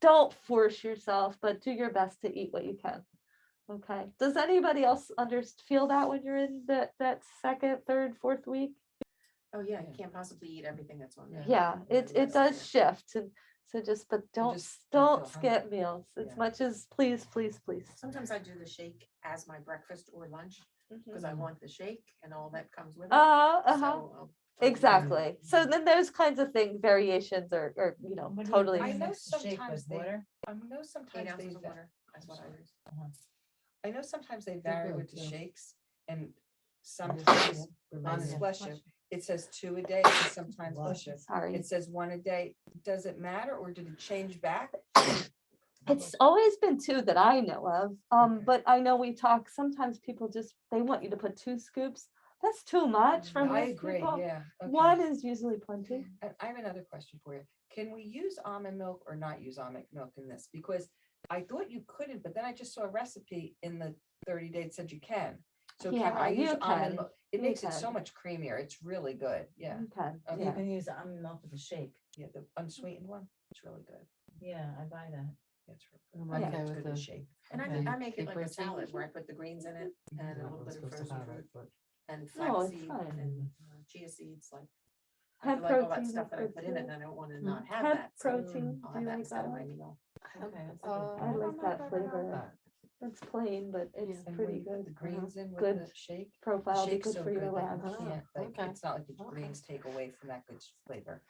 B: Don't force yourself, but do your best to eat what you can. Okay. Does anybody else feel that when you're in that 2nd, 3rd, 4th week?
D: Oh, yeah, you can't possibly eat everything that's on there.
B: Yeah, it does shift. And so but don't
A: feel
B: skip meals as
A: Yeah.
B: much as please.
D: Sometimes I do the shake as my breakfast or lunch because I want the shake and all that comes with it.
B: Uh-huh.
D: So I'll
B: Exactly. So then those kinds of variations are
C: What do you
B: totally.
C: put
A: I
C: in
A: know
C: this shake
A: sometimes
C: with
A: they-
C: water?
A: I know
D: 8
A: sometimes
D: ounces of water. That's what I use.
A: I know sometimes they
H: They're
A: vary
H: good,
A: with the
H: too.
A: shakes and
H: Just
A: sometimes
H: remind
A: on
H: me.
A: Slusher, it says 2 a day, and sometimes
H: Wow.
A: Slusher,
B: Sorry.
A: it says 1 a day. Does it matter or did it change back?
B: It's always been 2 that I know of.
A: Okay.
B: But I know sometimes people they want you to put 2 scoops. That's too much for
A: I
B: most
A: agree,
B: people.
A: yeah. okay.
B: 1 is usually plenty.
A: And I have another question for you. Can we use almond milk or not use almond milk in this? Because I thought you couldn't, but then I just saw a recipe in the 30 days that said you can. So can
B: Yeah,
A: I use
B: you
A: almond
B: can.
A: milk? It
B: You
A: makes it so
B: can.
A: much creamier. It's really good. Yeah.
B: Okay.
A: Okay.
C: You can use almond milk with a shake.
A: Yeah, the unsweetened one. It's really good.
C: Yeah, I buy that.
A: It's real
H: I'm
A: good. I think
H: okay
A: it's
H: with
A: good to
H: the-
A: shake.
D: And
H: Okay.
D: I make it like a
H: Protein.
D: salad where I put the greens in it and a
H: Not
D: little bit of
H: supposed to
D: frozen
H: have
D: fruit
H: it, but-
D: and
B: No, it's
D: flaxseed
B: fine.
D: and chia seeds. Like I
B: Hemp
D: like all that
B: protein
D: stuff
B: is
D: that I
B: good
D: put in it,
B: too.
D: and I don't want to not have
B: Hemp
D: that. So
B: protein.
D: I'll
B: Do
D: have
B: you
D: that
B: like
D: instead
B: that
D: of my
B: one?
D: meal.
C: Okay, that's a
B: I
C: good
B: like that flavor. It's plain, but it's
A: And when
B: pretty
A: you put
B: good.
A: the greens in with
B: Good
A: the shake, the
B: profile, be
A: shake's
B: good
A: so
B: for
A: good
B: your
A: that
B: lab.
A: you can't, like,
H: okay.
A: it's not like the
H: Okay.
A: greens take away from that good flavor.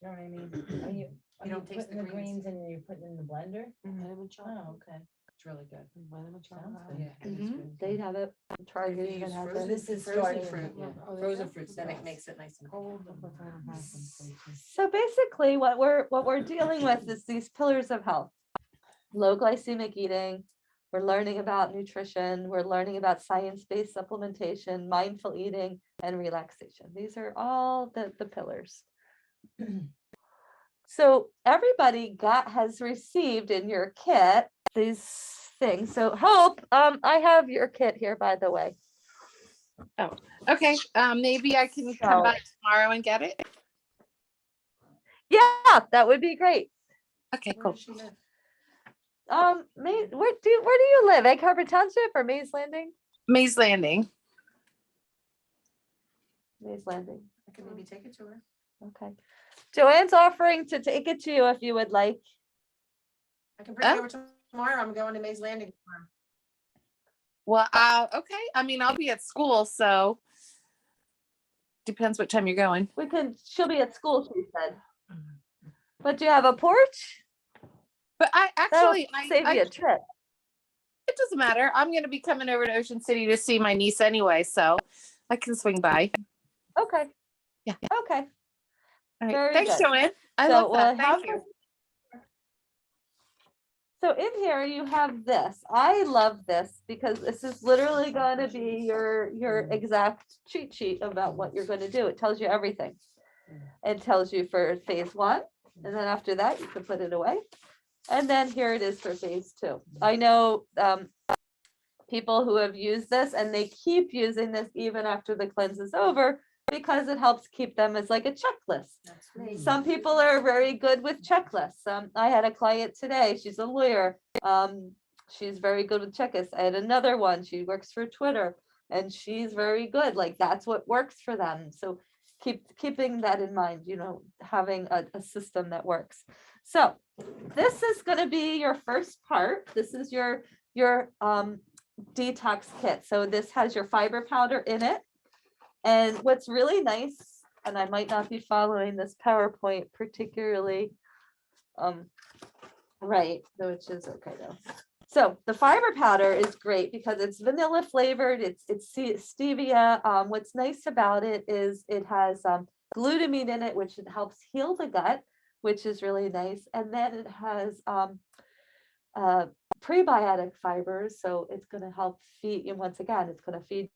A: You know what I mean?
C: Are you,
D: You don't taste
C: putting
D: the
C: the
D: greens.
C: greens and you're putting in the blender?
H: Vitamin chocolate.
C: Oh, okay.
A: It's really good.
H: Vitamin chocolate.
C: Sounds
A: Yeah.
C: good.
A: it is good.
B: They have it. Try
D: If you
B: it even
D: use
B: has
D: frozen,
B: it.
C: This is
D: frozen
C: starting-
D: fruit,
H: Yeah. Oh, there
A: Frozen
H: you go.
A: fruits,
D: then
A: yes.
D: it makes it nice and cold.
B: So basically what we're dealing with is these pillars of health. Low glycemic eating. We're learning about nutrition. We're learning about science-based supplementation, mindful eating, and relaxation. These are all the pillars. So everybody has received in your kit these things. So Hope, I have your kit here, by the way.
E: Okay, maybe I can come
B: So-
E: by tomorrow and get it.
B: Yeah, that would be great.
E: Okay,
D: Where
E: cool.
D: does she live?
B: Where do you live? Egg Harbor Township or Mays Landing?
E: Mays Landing.
B: Mays Landing.
D: I can maybe take it to her.
B: Okay. Joanne's offering to take it to you if you would like.
D: I can bring it
E: Oh.
D: over tomorrow. I'm going to Mays Landing tomorrow.
E: Well, okay. I mean, I'll be at school, so depends what time you're going.
B: She'll be at school, she said. But do you have a porch?
E: But I
B: That'll
E: actually,
B: save you a trip.
J: It doesn't matter. I'm gonna be coming over to Ocean City to see my niece anyway, so I can swing by.
B: Okay.
J: Yeah.
B: Okay.
J: All right.
B: Very
J: Thanks,
B: good.
J: Joanne. I
B: So
J: love
B: we'll
J: that.
B: have
J: Thank you.
B: So in here you have this. I love this because this is literally going to be your exact cheat sheet about what you're going to do. It tells you everything. It tells you for phase 1, and then after that you can put it away. And then here it is for phase 2. I know people who have used this and they keep using this even after the cleanse is over because it helps keep them as like a checklist. Some people are very good with checklists. I had a client today, she's a lawyer. She's very good with checklists. I had another one, she works for Twitter and she's very good. Like that's what works for them. So keeping that in mind, you know, having a system that works. So this is going to be your first part. This is your detox kit. So this has your fiber powder in it. And what's really nice, and I might not be following this PowerPoint particularly right, which is okay though. So the fiber powder is great because it's vanilla flavored, it's stevia. What's nice about it is it has glutamine in it, which helps heal the gut, which is really nice. And then it has prebiotic fibers, so it's going to help feed, and once again, it's going to feed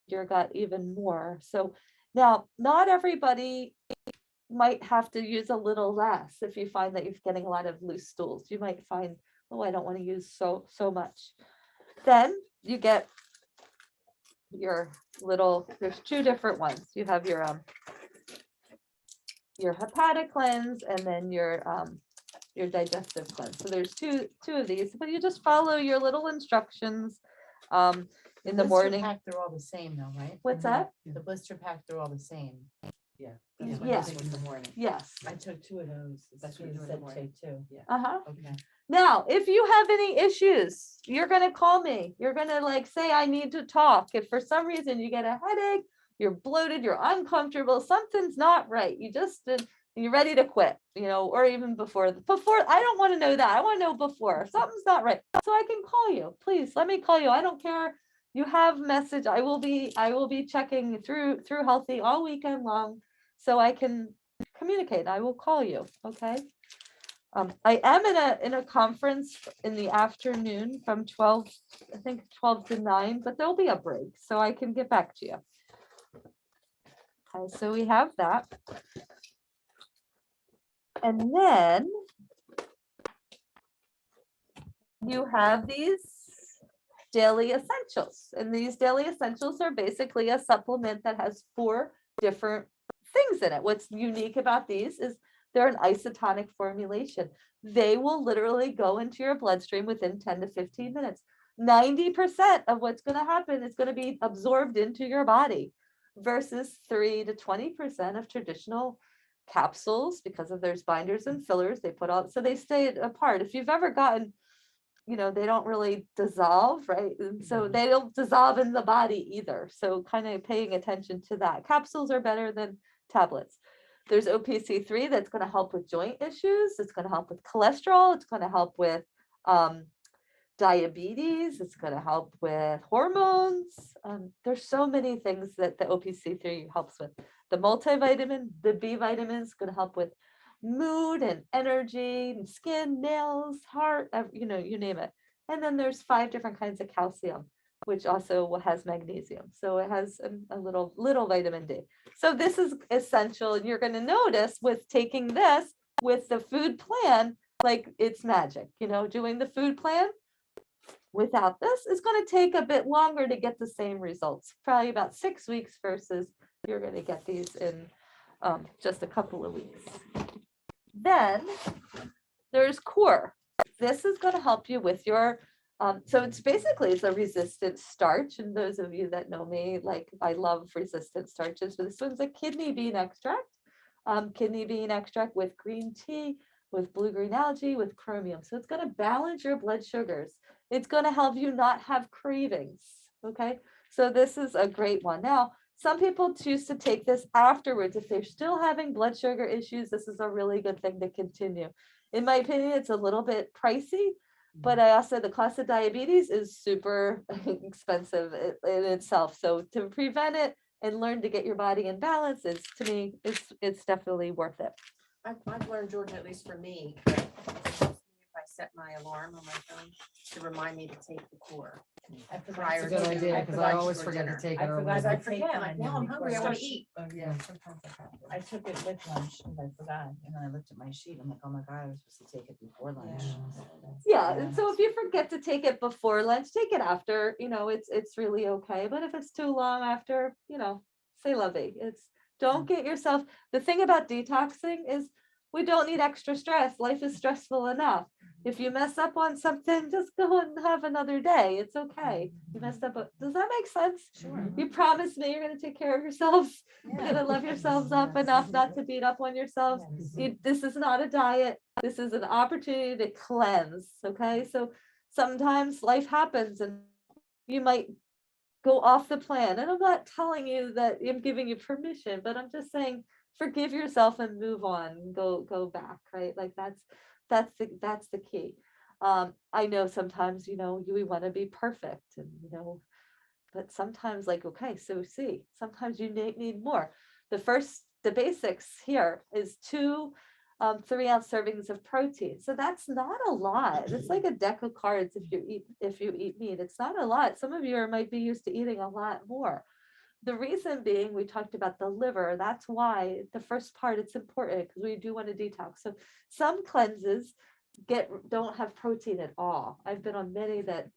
B: your gut even more. So now, not everybody might have to use a little less. If you find that you're getting a lot of loose stools, you might find, oh, I don't want to use so much. Then you get your little, there's 2 different ones. You have your hepatic cleanse and then your digestive cleanse. So there's two of these, but you just follow your little instructions in the
C: blister
B: morning.
C: pack, they're all the same though, right?
B: What's that?
C: The blister pack, they're all the same.
A: Yeah.
B: Yeah.
A: That's what I take in the morning.
B: Yes.
C: I took 2 of those.
A: That's what
C: you
A: you do in the
C: said
A: morning.
C: take 2.
B: Uh-huh.
C: Okay.
B: Now, if you have any issues, you're going to call me. You're going to like say, I need to talk. If for some reason you get a headache, you're bloated, you're uncomfortable, something's not right. You're ready to quit, you know, or even before, I don't want to know that. I want to know before something's not right. So I can call you. Please let me call you. I don't care. You have message. I will be checking through Healthy all weekend long so I can communicate. I will call you. Okay. I am in a conference in the afternoon from 12 to 9, but there'll be a break so I can get back to you. Okay, so we have that. And then you have these daily essentials. And these daily essentials are basically a supplement that has 4 different things in it. What's unique about these is they're an isotonic formulation. They will literally go into your bloodstream within 10 to 15 minutes. 90% of what's going to happen is going to be absorbed into your body versus 3 to 20% of traditional capsules, because of there's binders and fillers they put all, so they stay apart. If you've ever gotten, you know, they don't really dissolve, right? And so they don't dissolve in the body either. So kind of paying attention to that. Capsules are better than tablets. There's OPC3 that's going to help with joint issues. It's going to help with cholesterol. It's going to help with diabetes. It's going to help with hormones. There's so many things that the OPC3 helps with. The multivitamin, the B vitamin is going to help with mood and energy and skin, nails, heart, you know, you name it. And then there's 5 different kinds of calcium, which also has magnesium. So it has a little vitamin D. So this is essential. And you're going to notice with taking this with the food plan, like it's magic, you know, doing the food plan without this is going to take a bit longer to get the same results, probably about 6 weeks versus you're going to get these in just a couple of weeks. Then there's Core. This is going to help you with your, so it's basically a resistant starch. And those of you that know me, like I love resistant starches, but this one's a kidney bean extract. Kidney bean extract with green tea, with blue-green algae, with chromium. So it's going to balance your blood sugars. It's going to help you not have cravings. Okay, so this is a great one. Now, some people choose to take this afterwards. If they're still having blood sugar issues, this is a really good thing to continue. In my opinion, it's a little bit pricey, But I also, the cost of diabetes is super expensive in itself. So to prevent it and learn to get your body in balance is, to me, it's definitely worth it.
D: I've learned, Georgia, at least for me, that it helps me if I set my alarm on my phone to remind me to take the core.
C: I forgot
D: Prior
H: It's a good
D: to-
H: idea,
D: I
H: because
D: forgot
H: I always
D: for
H: forget to
D: dinner.
H: take
C: I
H: it early.
C: forgot
D: I
C: to take
D: forget, like,
C: mine
D: now I'm
C: before
D: hungry, I wanna
C: lunch.
D: eat.
A: Oh, yeah, sometimes that happens.
C: I took it with lunch and I forgot, and then I looked at my sheet, I'm like, oh my God, I was supposed to take it before lunch.
B: Yeah, and so if you forget to take it before lunch, take it after, it's really okay. But if it's too long after, say lovey. Don't get yourself, the thing about detoxing is we don't need extra stress. Life is stressful enough. If you mess up on something, just go and have another day. It's okay. You messed up. Does that make sense?
A: Sure.
B: You promise me you're gonna take care of yourselves. You're gonna love yourselves up enough not to beat up on yourselves. This is not a diet. This is an opportunity to cleanse. Okay, so sometimes life happens and you might go off the plan. And I'm not telling you that I'm giving you permission, but I'm just saying forgive yourself and move on. Go back, right? Like that's the key. I know sometimes, we want to be perfect and but sometimes like, okay, so see, sometimes you need more. The basics here is 2 3-ounce servings of protein. So that's not a lot. It's like a deck of cards if you eat meat. It's not a lot. Some of you might be used to eating a lot more. The reason being, we talked about the liver. That's why the first part, it's important because we do want to detox. So some cleanses don't have protein at all. I've been on many that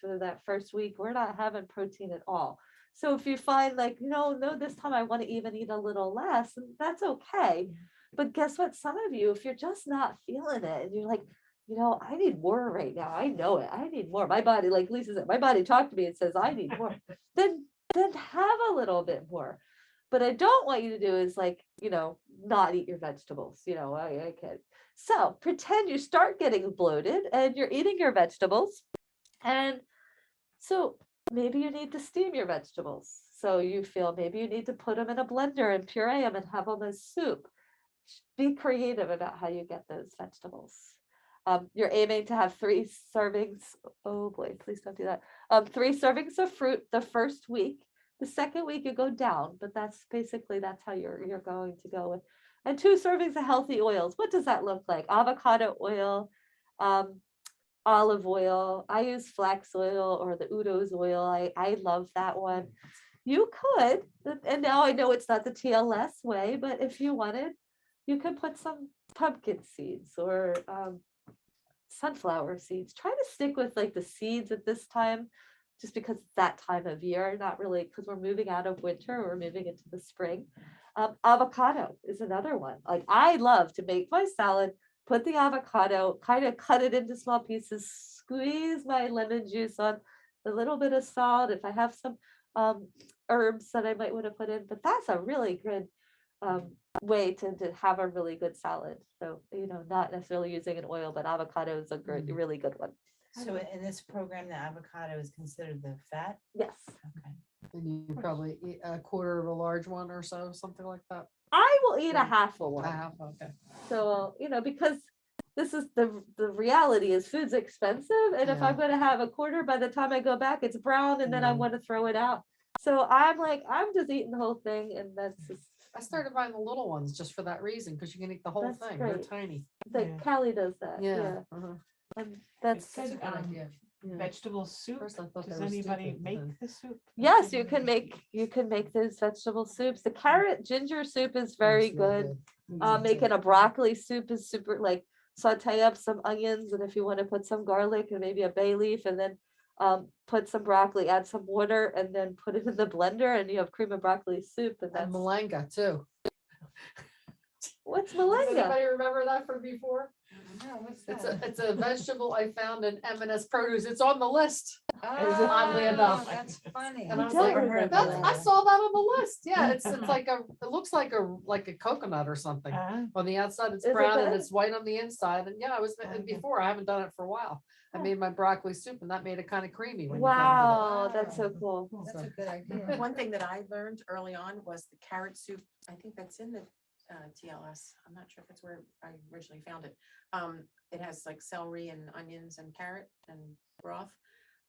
B: for that first week, we're not having protein at all. So if you find like, no, this time I want to even eat a little less, that's okay. But guess what? Some of you, if you're just not feeling it and you're like, I need more right now. I know it. I need more. My body, like Lisa said, my body talked to me and says, I need more. Then have a little bit more. But I don't want you to do is like, not eat your vegetables. I can't. So pretend you start getting bloated and you're eating your vegetables. And so maybe you need to steam your vegetables. So you feel maybe you need to put them in a blender and puree them and have them as soup. Be creative about how you get those vegetables. You're aiming to have 3 servings. Oh boy, please don't do that. 3 servings of fruit the first week. The second week you go down, but that's how you're going to go with. And 2 servings of healthy oils. What does that look like? Avocado oil, olive oil. I use flax oil or the Udo's oil. I love that one. You could, and now I know it's not the TLS way, but if you wanted, you could put some pumpkin seeds or sunflower seeds. Try to stick with like the seeds at this time, just because it's that time of year, not really because we're moving out of winter, we're moving into the spring. Avocado is another one. Like I love to make my salad, put the avocado, kind of cut it into small pieces, squeeze my lemon juice on, a little bit of salt. If I have some herbs that I might want to put in, but that's a really good way to have a really good salad. So, not necessarily using an oil, but avocado is a really good one.
C: So in this program, the avocado is considered the fat?
B: Yes.
C: Okay.
H: And you probably eat a quarter of a large one or so, something like that.
B: I will eat a half of one.
H: Okay.
B: So, because this is the reality is food's expensive. And if
H: Yeah.
B: I'm going to have a quarter, by the time I go back, it's brown and then I want to throw it out. So I'm like, I'm just eating the whole thing. And that's just,
H: I started buying the little ones just for that reason, because you can eat the whole
B: That's
H: thing. They're
B: great.
H: tiny.
B: like
I: Yeah.
B: Callie does that.
H: Yeah.
B: Yeah.
H: uh-huh.
B: And that's,
I: It said,
H: Yeah.
I: vegetable soup.
H: First I thought they
I: Does
H: were
I: anybody
H: stupid, but
I: make
H: then-
I: the soup?
B: yes, you can make those vegetable soups. The carrot ginger soup is very
H: It's real
B: good.
H: good.
B: Making a broccoli soup is super, like saute up some onions, and if you want to put some garlic and maybe a bay leaf, and then put some broccoli, add some water, and then put it in the blender, and you have cream of broccoli soup. And that's
H: And malanga too.
B: what's
H: Does
B: malanga?
H: anybody remember that from before?
A: No, what's
H: It's
A: that?
H: it's a vegetable I found in M&S Produce. It's on the list.
A: Oddly
H: enough.
A: That's funny.
H: And I was
B: don't
H: like,
B: remember
H: I
B: that.
H: saw that on the list. Yeah, it's like it looks like a coconut or something.
I: Ah,
H: On the outside, it's
B: Is it
H: brown and
B: good?
H: it's white on the inside. And yeah, I was
I: Okay.
H: before. I haven't done it for a while. I
B: Huh.
H: made my broccoli soup, and that made it kind of creamy when
B: Wow, that's so cool.
A: That's a good idea.
D: One thing that I learned early on was the carrot soup. I think that's in the TLS. I'm not sure if it's where I originally found it. It has like celery and onions and carrot and broth.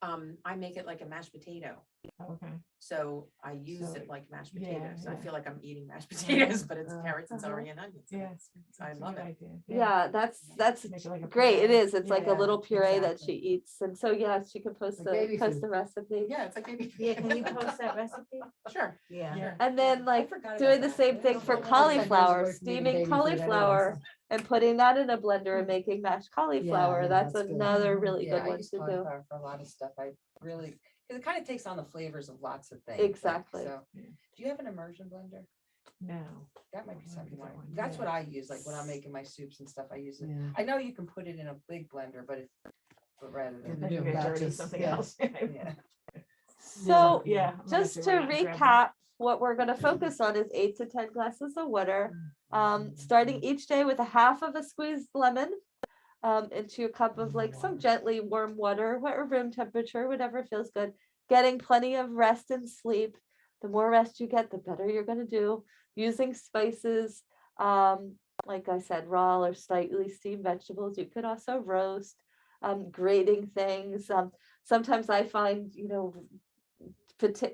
D: I make it like a mashed potato.
I: Okay.
D: So I use
I: So,
D: it like mashed
I: yeah,
D: potatoes. I
I: yeah.
D: feel like I'm eating mashed potatoes, but it's carrots and
B: Uh-huh.
D: celery and onions. and
I: Yeah.
D: it's- I
I: That's a
D: love
I: good
D: it.
I: idea.
B: Yeah, that's
I: Make it like a
B: great. It
I: puree.
B: is. It's like a
D: Yeah,
B: little puree that
D: exactly.
B: she eats. And so, yeah, she can post
H: Like baby
B: post
H: food.
B: the recipe.
D: Yeah, it's like maybe.
C: Yeah, can you post that recipe?
D: Sure.
C: Yeah.
I: Yeah.
B: And then like doing the same thing for
H: I'm only 10 years
B: cauliflower,
H: away from eating
B: steaming
H: baby food anyway,
B: cauliflower
H: so-
B: and putting that in a blender and making mashed cauliflower.
H: yeah,
B: That's
H: that's good.
B: another really
A: Yeah,
B: good
A: I
B: one
A: use
B: to do.
A: cauliflower for a lot of stuff. I really, because it kind of takes on the flavors of lots of things. like,
B: Exactly.
A: So,
I: Yeah.
A: do you have an immersion blender?
I: No.
A: That might be
I: I'll
A: something.
I: get that
A: like-
I: one,
A: That's
I: yeah.
A: what I use, like when I'm making my soups and stuff, I use it.
H: Yeah.
A: I know you can put it in a big blender, but rather
H: Yeah,
A: than,
H: they're
I: I can
H: doing
I: get dirty
H: batches,
I: something
H: yeah.
I: else.
A: yeah.
B: So
I: Yeah. I'm gonna
B: just
I: have
B: to
I: run out and grab one.
B: recap, what we're gonna focus on is 8 to 10 glasses of water. Starting each day with a half of a squeezed lemon into a cup of like some gently warm water, or room temperature, whatever feels good. Getting plenty of rest and sleep. The more rest you get, the better you're gonna do. Using spices, like I said, raw or slightly steamed vegetables. You could also roast. Grating things. Sometimes I find,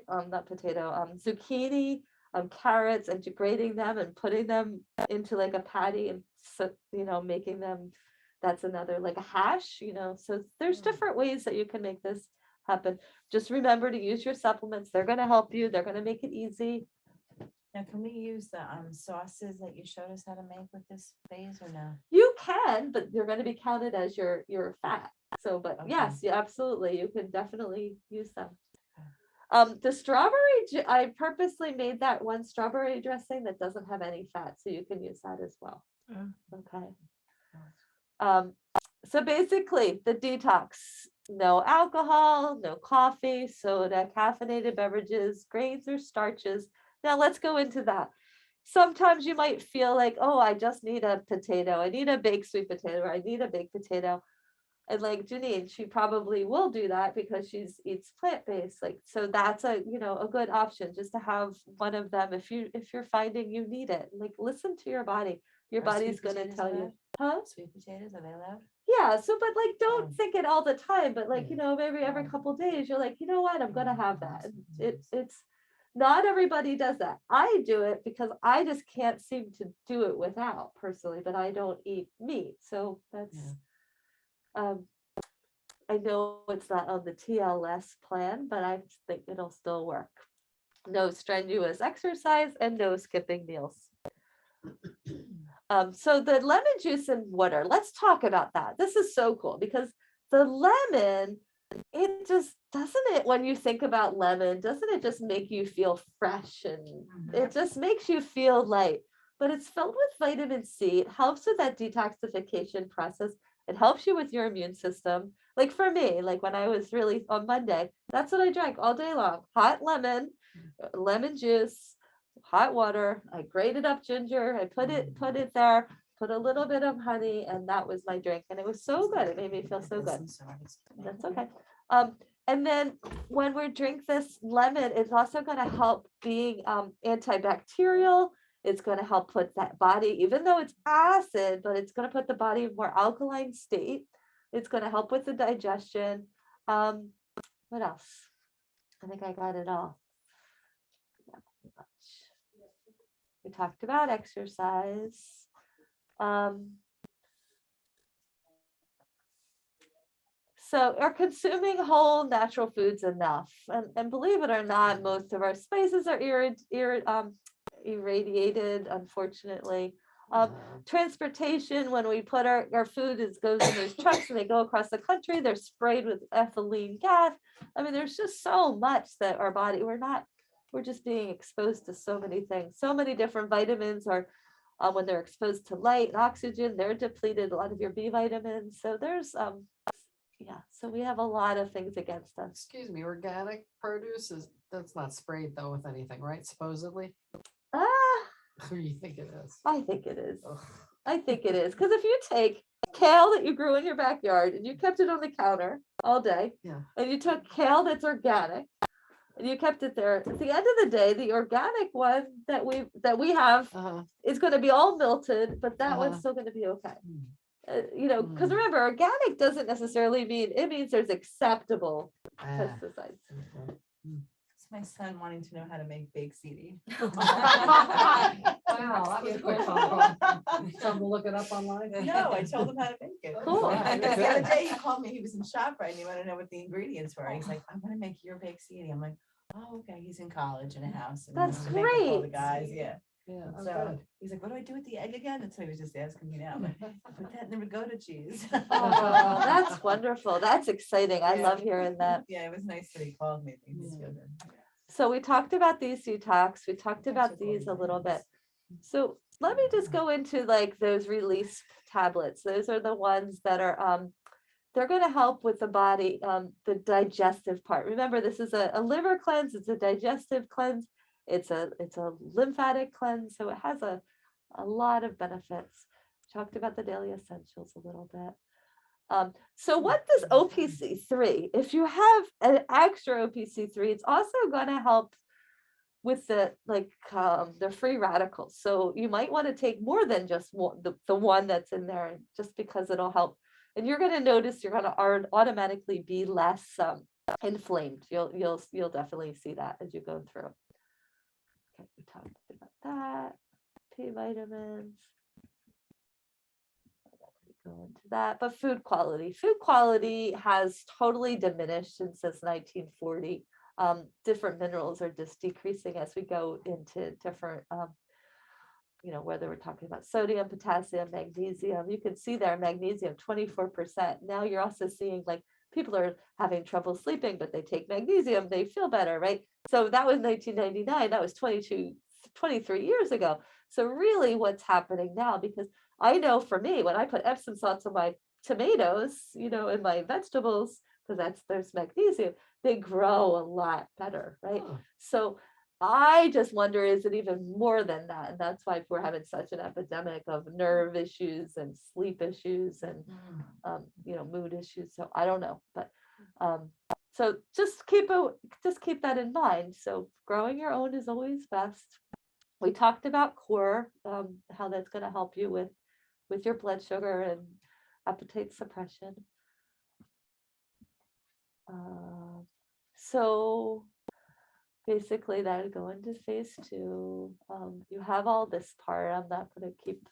B: not potato, zucchini, carrots, and grating them and putting them into like a patty and so, making them, that's another like a hash, so there's different ways that you can make this happen. Just remember to use your supplements. They're going to help you. They're going to make it easy.
C: Now, can we use the sauces that you showed us how to make with this phase or no?
B: You can, but they're going to be counted as your fat. So, but
C: Okay.
B: yes, yeah, absolutely. You can definitely use them. The strawberry, I purposely made that one strawberry dressing that doesn't have any fat, so you can use that as well.
I: Oh.
B: Okay. So basically the detox, no alcohol, no coffee, soda, caffeinated beverages, grains or starches. Now let's go into that. Sometimes you might feel like, oh, I just need a potato. I need a baked sweet potato. Or I need a baked potato. And like Janine, she probably will do that because she's eats plant-based. Like, so that's a good option just to have one of them if you're finding you need it. Like, listen to your body. Your
C: Are
B: body's
C: sweet
B: going to
C: potatoes
B: tell you.
C: allowed?
B: Huh?
C: Sweet potatoes, are they allowed?
B: Yeah. So, but like, don't
C: Oh.
B: think it all the time. But like,
H: Yeah.
B: maybe every
C: Oh.
B: couple days, you're like, you know what? I'm going to have that. And
H: Yes.
B: it's not everybody does that. I do it because I just can't seem to do it without personally. But I don't eat meat, so that's. I know it's not on the TLS plan, but I think it'll still work. No strenuous exercise and no skipping meals. So the lemon juice and water, let's talk about that. This is so cool because the lemon, it just, doesn't it, when you think about lemon, doesn't it just make you feel fresh and it just makes you feel light, but it's filled with vitamin C. It helps with that detoxification process. It helps you with your immune system. Like for me, like when I was really on Monday, that's what I drank all day long. Hot lemon, lemon juice, hot water. I grated up ginger. I put it there, put a little bit of honey, and that was my drink. And it was so good. It made me feel so good. That's okay. And then when we drink this lemon, it's also going to help being antibacterial. It's going to help put that body, even though it's acid, but it's going to put the body in more alkaline state. It's going to help with the digestion. What else? I think I got it all. Yeah, pretty much. We talked about exercise. So are consuming whole natural foods enough? And believe it or not, most of our spices are irradiated, unfortunately. Transportation, when we put our food goes in those trucks and they go across the country, they're sprayed with ethylene gas. I mean, there's just so much that our body, we're just being exposed to so many things, so many different vitamins are, when they're exposed to light and oxygen, they're depleted, a lot of your B vitamins. So there's, so we have a lot of things against us.
H: Excuse me, organic produce that's not sprayed though with anything, right? Supposedly. Who do you think it is?
B: I think it is.
H: Ugh.
B: I think it is. Because if you take kale that you grew in your backyard and you kept it on the counter all day,
H: Yeah.
B: and you took kale that's organic, and you kept it there. At the end of the day, the organic one that we have is going to be all milted, but that one's still going to be okay. You know, because remember, organic doesn't necessarily mean, it means there's acceptable pesticides.
C: It's my son wanting to know how to make baked ziti.
H: Wow, that was a quick phone call. Tell him to look it up online.
C: No, I told him how to make it.
B: Cool.
C: Because the other day he called me, he was in ShopRite and he wanted to know what the ingredients were. He's like, I want to make your baked ziti. I'm like, oh, okay. He's in college in a house. And he
B: That's
C: wants to make it for all the
B: great.
C: guys. Yeah.
H: Yeah, oh,
C: So
H: good.
C: he's like, what do I do with the egg again? That's what he was just asking me now. I'm like, put that in the ricotta cheese.
B: Oh, that's wonderful. That's exciting. I
C: Yeah.
B: love hearing that.
C: Yeah, it was nice that he called me. It made me feel good.
B: So we talked about these detox, we talked about these a little bit. So let me just go into like those release tablets. Those are the ones that are, they're going to help with the body, the digestive part. Remember, this is a liver cleanse, it's a digestive cleanse, it's a lymphatic cleanse. So it has a lot of benefits. Talked about the daily essentials a little bit. So what does OPC3? If you have an extra OPC3, it's also going to help with the free radicals. So you might want to take more than just the one that's in there, just because it'll help. And you're going to notice you're going to automatically be less inflamed. You'll definitely see that as you go through. Okay, we talked about that. P vitamins. Go into that, but food quality has totally diminished since 1940. Different minerals are just decreasing as we go into different, whether we're talking about sodium, potassium, magnesium. You can see there magnesium 24%. Now you're also seeing like people are having trouble sleeping, but they take magnesium, they feel better, right? So that was 1999. That was 23 years ago. So really what's happening now, because I know for me, when I put Epsom salts on my tomatoes, in my vegetables, because there's magnesium, they grow a lot better, right?
H: Oh.
B: So I just wonder, is it even more than that? And that's why we're having such an epidemic of nerve issues and sleep issues and, mood issues. So I don't know, but so just keep that in mind. So growing your own is always best. We talked about core, how that's going to help you with your blood sugar and appetite suppression. So basically that would go into phase 2. You have all this part. I'm not going to keep.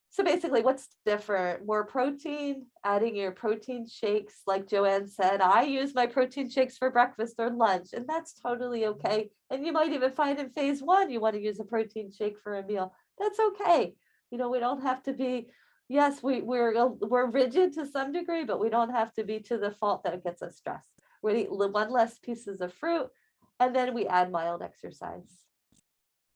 B: So basically what's different? More protein, adding your protein shakes. Like Joanne said, I use my protein shakes for breakfast or lunch, and that's totally okay. And you might even find in phase 1, you want to use a protein shake for a meal. That's okay. We don't have to be, yes, we're rigid to some degree, but we don't have to be to the fault that it gets us stressed. We eat one less pieces of fruit, and then we add mild exercise.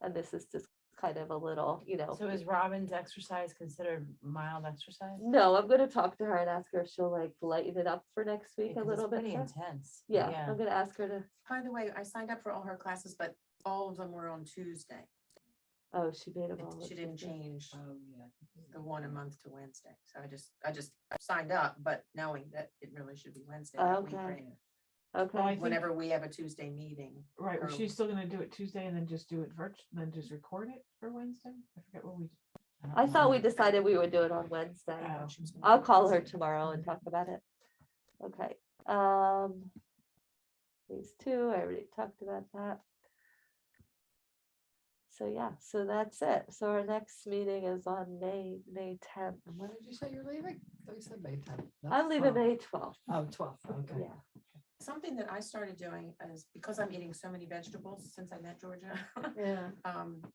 B: And this is just kind of a little,
C: So is Robin's exercise considered mild exercise?
B: No, I'm going to talk to her and ask her if she'll like lighten it up for next week
C: Yeah,
B: a
C: 'cause it's
B: little bit.
C: pretty
B: more.
C: intense.
B: Yeah, I'm going to ask her to.
D: By the way, I signed up for all her classes, but all of them were on Tuesday.
B: Oh, she made them all.
D: She didn't change
H: Oh, yeah.
D: the one a month to Wednesday. So I just signed up, but knowing that it really should be Wednesday. that week,
B: Okay.
D: right?
B: Okay.
I: Well, I think-
D: Whenever we have a Tuesday meeting.
I: Right, was
D: or-
I: she still gonna do it Tuesday and then just do it then just record it for Wednesday? I forget what we.
B: I thought we decided we would do it on Wednesday.
I: Oh.
D: she was gonna
B: I'll
D: do it
B: call her
D: Wednesday.
B: tomorrow and talk about it. Okay. Phase 2, I already talked about that. So yeah, so that's it. So our next meeting is on May 10th.
H: And when did you say you're leaving? I thought you said May 10th. No?
B: I'm leaving
H: Oh.
B: May 12th.
H: Oh, 12th, okay.
B: Yeah.
D: Something that I started doing is because I'm eating so many vegetables since I met Georgia.
B: Yeah.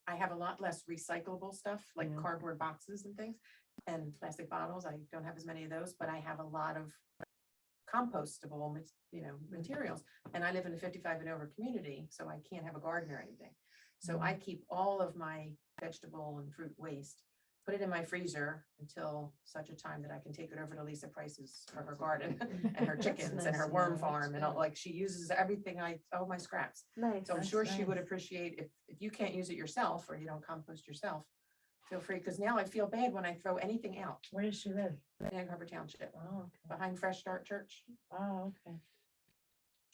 D: I have a lot less recyclable stuff like
B: Yeah.
D: cardboard boxes and things and plastic bottles. I don't have as many of those, but I have a lot of compostable, materials. And I live in a 55 and over community, so I can't have a garden or anything. So I keep all of my vegetable and fruit waste, put it in my freezer until such a time that I can take it over to Lisa Price's for her garden and her chickens and her
H: nice,
D: worm
H: yeah,
D: farm
H: that's
D: and all,
H: good.
D: like she uses everything all my scraps.
B: Nice.
D: So I'm
H: That's
D: sure she would
H: nice.
D: appreciate if you can't use it yourself or you don't compost yourself, feel free, because now I feel bad when I throw anything out
C: Where does she live?
D: in Egg Harbor Township,
C: Oh, okay.
D: behind Fresh Start Church.
C: Oh, okay.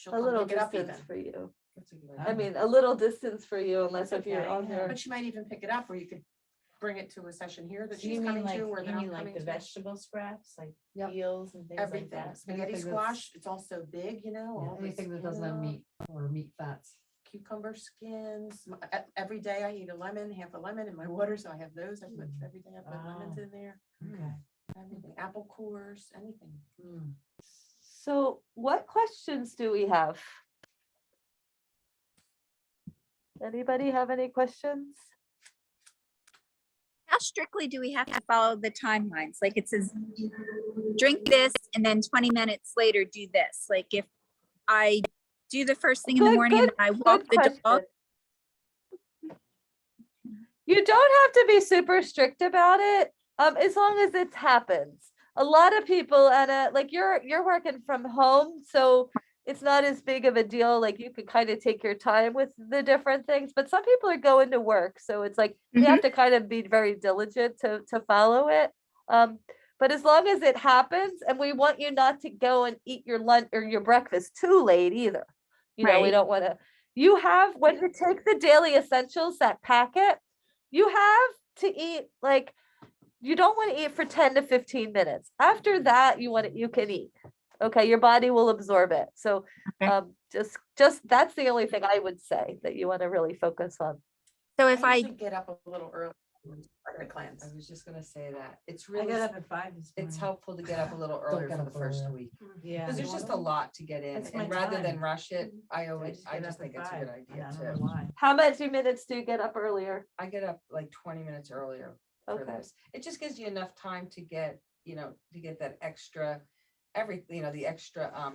D: she'll
B: A
D: come
B: little
D: pick it up
B: distance
D: even.
B: for you.
A: That's a good
B: I
A: idea.
B: mean, a little distance for you unless
C: That's
B: if you're
C: okay,
B: on
C: yeah.
B: there.
D: But she might even pick it up, or you could bring it to a session here that
C: So you
D: she's
C: mean
D: coming
C: like,
D: to, or that
C: you
D: I'm
C: mean like
D: coming
C: the
D: to.
C: vegetable scraps, like
H: Yep.
C: peels and things like
D: Everything,
C: that?
D: spaghetti
H: Anything that's-
D: squash, it's also big, you know.
H: Yeah,
D: all the
H: anything that doesn't have
D: skin,
H: meat or meat fats.
D: Cucumber skins, every day I eat a lemon, half a lemon in my water, so I have those, I put every day I put lemons
C: Wow.
D: in there,
C: Okay.
D: everything, apple cores, anything.
H: Mm.
B: So what questions do we have? Anybody have any questions?
K: How strictly do we have to follow the timelines? Like it says, drink this and then 20 minutes later do this. Like if I do the first thing in the
B: Good-
K: morning and
B: good-
K: then I walk
B: Good
K: the dog.
B: question. You don't have to be super strict about it, as long as it happens. A lot of people, Anna, like you're working from home, so it's not as big of a deal. Like you could kind of take your time with the different things, but some people are going to work, so it's like you have to kind of be very diligent to follow it. But as long as it happens, and we want you not to go and eat your lunch or your breakfast too late either. You know, we
K: Right.
B: don't want to. You have, when you take the daily essentials, that packet, you have to eat like, you don't want to eat for 10 to 15 minutes. After that, you can eat. Okay, your body will absorb it. So
K: Okay.
B: just that's the only thing I would say that you want to really focus on.
K: So if
D: I
K: I,
D: usually get up a little early when I start the cleanse.
A: I was just gonna say that. It's
C: I
A: really,
C: got up at 5 this morning.
A: it's helpful to get up a little
H: Don't
A: earlier
H: get
A: for the
H: up
A: first
H: earlier.
A: week.
C: Yeah.
A: Because there's just a lot to get in,
C: That's my
A: and rather than
C: time.
A: rush it, I
C: So
A: always, I
C: get
A: just
C: up at
A: think it's a good
C: 5.
A: idea
C: I don't know
A: too.
C: why.
B: How many minutes do you get up earlier?
A: I get up like 20 minutes earlier for
B: Okay.
A: this. It just gives you enough time to get, to get that extra, the extra,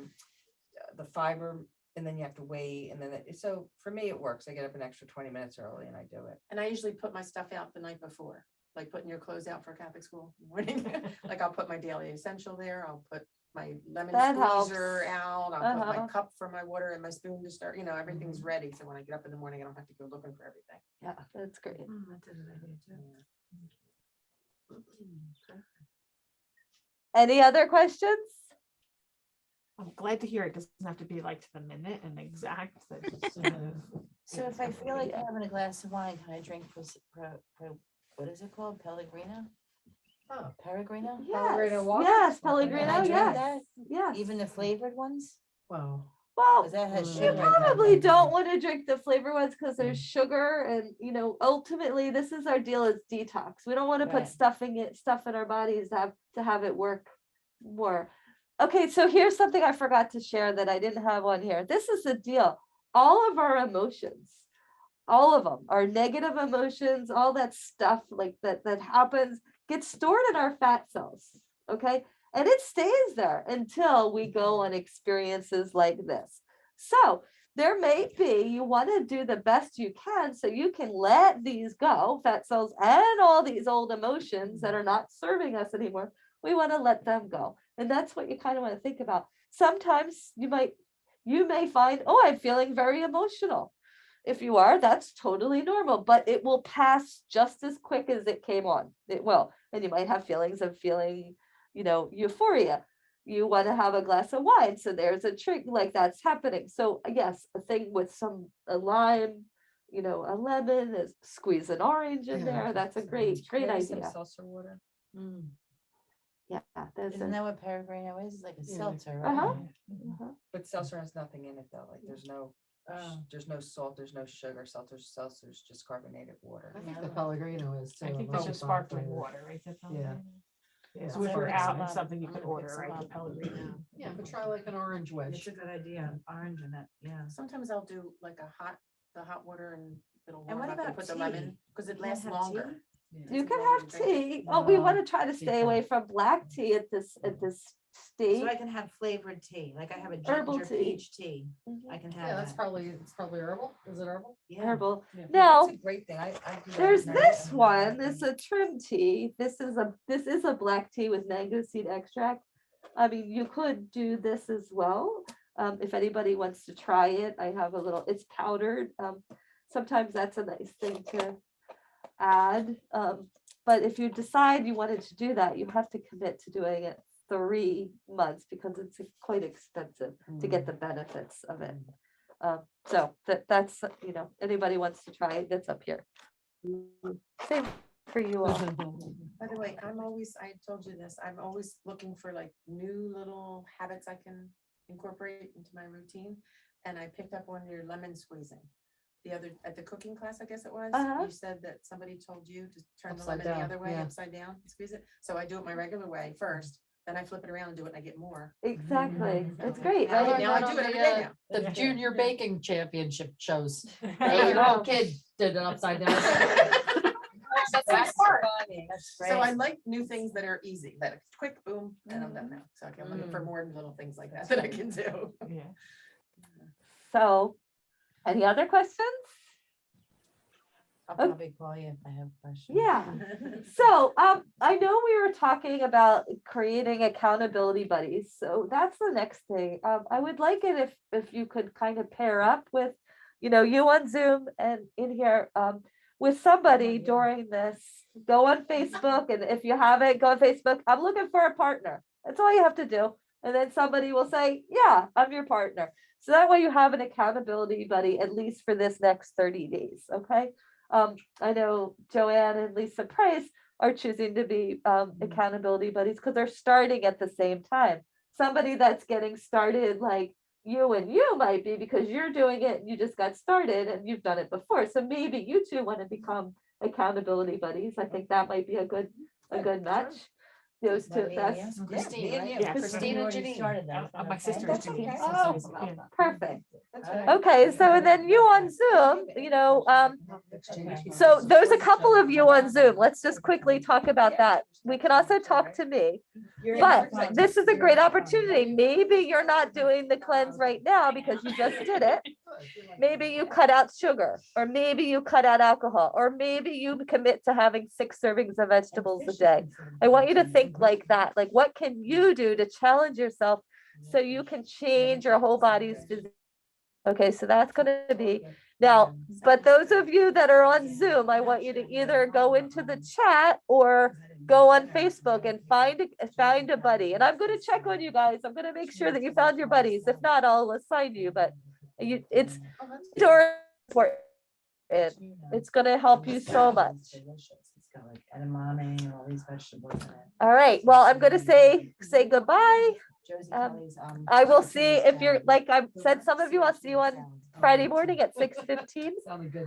A: the fiber, and then you have to wait, and then, so for me, it works. I get up an extra 20 minutes early and I do it.
D: And I usually put my stuff out the night before, like putting your clothes out for Catholic school in the morning. Like I'll put my daily essential there, I'll put my lemon
B: That helps.
D: squeezer out, I'll put my
B: Uh-huh.
D: cup for my water and my spoon to start, everything's ready. So when I get up in the morning, I don't have to go looking for everything.
B: Yeah, that's great.
C: That's a good idea too.
B: Any other questions?
I: I'm glad to hear it doesn't have to be like to the minute and exact. But just, you know,
C: So if I feel like
B: Yeah.
C: having a glass of wine, can I drink what is it called? Pellegrino?
H: Oh.
C: Peregrino?
H: Pellegrino
B: Yes,
H: water?
B: yes,
C: Can I
B: Pellegrino,
C: drink
B: yes,
C: that?
B: yes.
C: Even the flavored ones?
H: Wow.
B: Well,
C: Because that has
H: Mm.
C: sugar.
B: you
C: in it, I
B: probably
C: think.
B: don't want to drink the flavor ones because there's sugar and, ultimately this is our deal is detox. We don't want to put
C: Right.
B: stuff in our bodies to have it work more. Okay, so here's something I forgot to share that I didn't have on here. This is the deal. All of our emotions, all of them, our negative emotions, all that stuff like that happens, gets stored in our fat cells. Okay. And it stays there until we go on experiences like this. So there may be, you want to do the best you can so you can let these go, fat cells and all these old emotions that are not serving us anymore. We want to let them go. And that's what you kind of want to think about. Sometimes you may find, oh, I'm feeling very emotional. If you are, that's totally normal, but it will pass just as quick as it came on. It will. And you might have feelings of feeling, euphoria. You want to have a glass of wine. So there's a trick like that's happening. So yes, a thing with a lime, a lemon, is squeeze an orange in
H: Yeah,
B: there. That's a great
A: Maybe some
B: idea.
A: seltzer water.
B: Yeah, there's
C: Isn't that what Peregrino is? It's like a
H: Yeah.
C: seltzer,
B: Uh-huh.
C: right?
B: uh-huh.
A: But seltzer has nothing in it though. Like there's no salt, there's no sugar. Seltzer's just carbonated water.
H: I think the Pellegrino is too.
I: I think
H: a
I: that's
H: little
I: just sparkling
H: flavor.
I: water, right? That's all
H: Yeah.
I: right.
H: Yeah,
I: So if you're
H: sparkling
I: out
H: water.
I: and something you
C: I'm
I: could
C: gonna
I: order,
C: pick
I: right?
C: some
I: The
C: up.
I: Pellegrino.
H: Yeah, but try like an orange wedge.
C: It's a good idea, orange in it, yeah.
D: Sometimes I'll do like the hot water and it'll
C: And
D: warm
C: what
D: up and
C: about
D: put the
C: tea?
D: lemon, because it
C: You can't
D: lasts
C: have
D: longer.
C: tea?
B: You
D: Takes
B: can
D: longer
B: have
D: to drink it.
B: tea. Oh, we
H: No,
B: want to try to
H: tea
B: stay away
H: time.
B: from black tea at this stage.
C: So I can have flavored tea, like I have a
B: Herbal
C: ginger
B: tea.
C: peach tea.
B: Mhm.
C: I can
H: Yeah,
C: have
H: it's
C: that.
H: probably herbal. Is it herbal?
C: Yeah.
B: Herbal.
H: Yeah.
B: Now,
A: That's a great thing. I do that
B: there's
A: at
B: this
A: night.
B: one. It's a trim tea. This is a black tea with mango seed extract. I mean, you could do this as well. If anybody wants to try it, I have a little. It's powdered. Sometimes that's a nice thing to add. But if you decide you wanted to do that, you have to commit to doing it 3 months because it's quite expensive to get the benefits of it. So that's, anybody wants to try it, that's up here. Same for you all.
D: By the way, I told you this, I'm always looking for like new little habits I can incorporate into my routine. And I picked up on your lemon squeezing. At the cooking class, I guess it was, you said that somebody told you to turn the
H: Upside
D: lemon the
H: down,
D: other way,
H: yeah.
D: upside down, and squeeze it. So I do it my regular way first, then I flip it around and do it and I get more.
B: Exactly,
D: Mhm.
B: it's great,
D: Now-
B: right?
D: now I do it every day now.
H: The junior baking championship shows.
B: you
H: A
B: go.
H: little kid did it upside down.
D: That's smart.
C: Funny, that's
D: So I
C: great.
D: like new things that are easy, that are quick, boom, and I'm done now. So I'm looking for more little things like that I can do.
I: Yeah.
B: So, any other questions?
C: I'll probably call you if I have questions.
B: Yeah. So, I know we were talking about creating accountability buddies, so that's the next thing. I would like it if you could kind of pair up with, you on Zoom and in here, with somebody during this. Go on Facebook, and if you haven't, go on Facebook. I'm looking for a partner. That's all you have to do. And then somebody will say, yeah, I'm your partner. So that way you have an accountability buddy, at least for this next 30 days, okay? I know Joanne and Lisa Price are choosing to be accountability buddies because they're starting at the same time. Somebody that's getting started like you and you might be because you're doing it and you just got started and you've done it before. So maybe you two want to become accountability buddies. I think that might be a good match. Those two, that's
C: Christine,
A: me and
C: right?
A: you.
I: Yeah,
C: Christine already
A: Janine.
C: started that.
I: My sister
B: That's
I: is doing
B: okay.
I: it.
B: Oh,
I: Yeah.
B: perfect.
A: That's
C: All
A: right.
C: right.
B: Okay, so and then you on Zoom, so there's a couple of you on Zoom. Let's just quickly talk about that. We can also talk to me, but this is a great opportunity. Maybe you're not doing the cleanse right now because you just did it. Maybe you cut out sugar, or maybe you cut out alcohol, or maybe you commit to having 6 servings of vegetables a day. I want you to think like that. Like, what can you do to challenge yourself so you can change your whole body's physique? Okay, so that's gonna be now, but those of you that are on Zoom, I want you to either go into the chat or go on Facebook and find a buddy. And I'm gonna check on you guys. I'm gonna make sure that you found your buddies. If not, I'll assign you, but it's important. It's gonna help you so much.
C: It's got like edamame and all these vegetables in it.
B: All right, well, I'm gonna say goodbye.
C: Josie
B: Um,
C: Kelly's,
B: I will see if you're, like I said, some of you, I'll see you on Friday morning at 6:15.
H: Sounded good.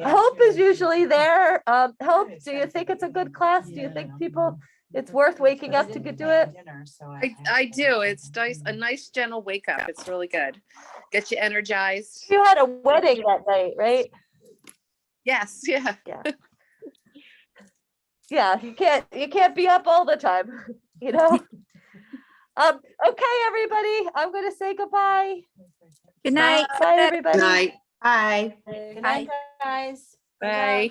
B: Hope is usually there. Hope, do you think it's a good class? Do you think people, it's worth waking up to do it?
J: I do. It's a nice gentle wake up. It's really good. Get you energized.
B: You had a wedding that night, right?
J: Yes, yeah.
B: Yeah, you can't be up all the time, Okay, everybody, I'm gonna say goodbye.
K: Good night.
B: Bye, everybody.
E: Night.
F: Bye.
C: Good night, guys.
J: Bye.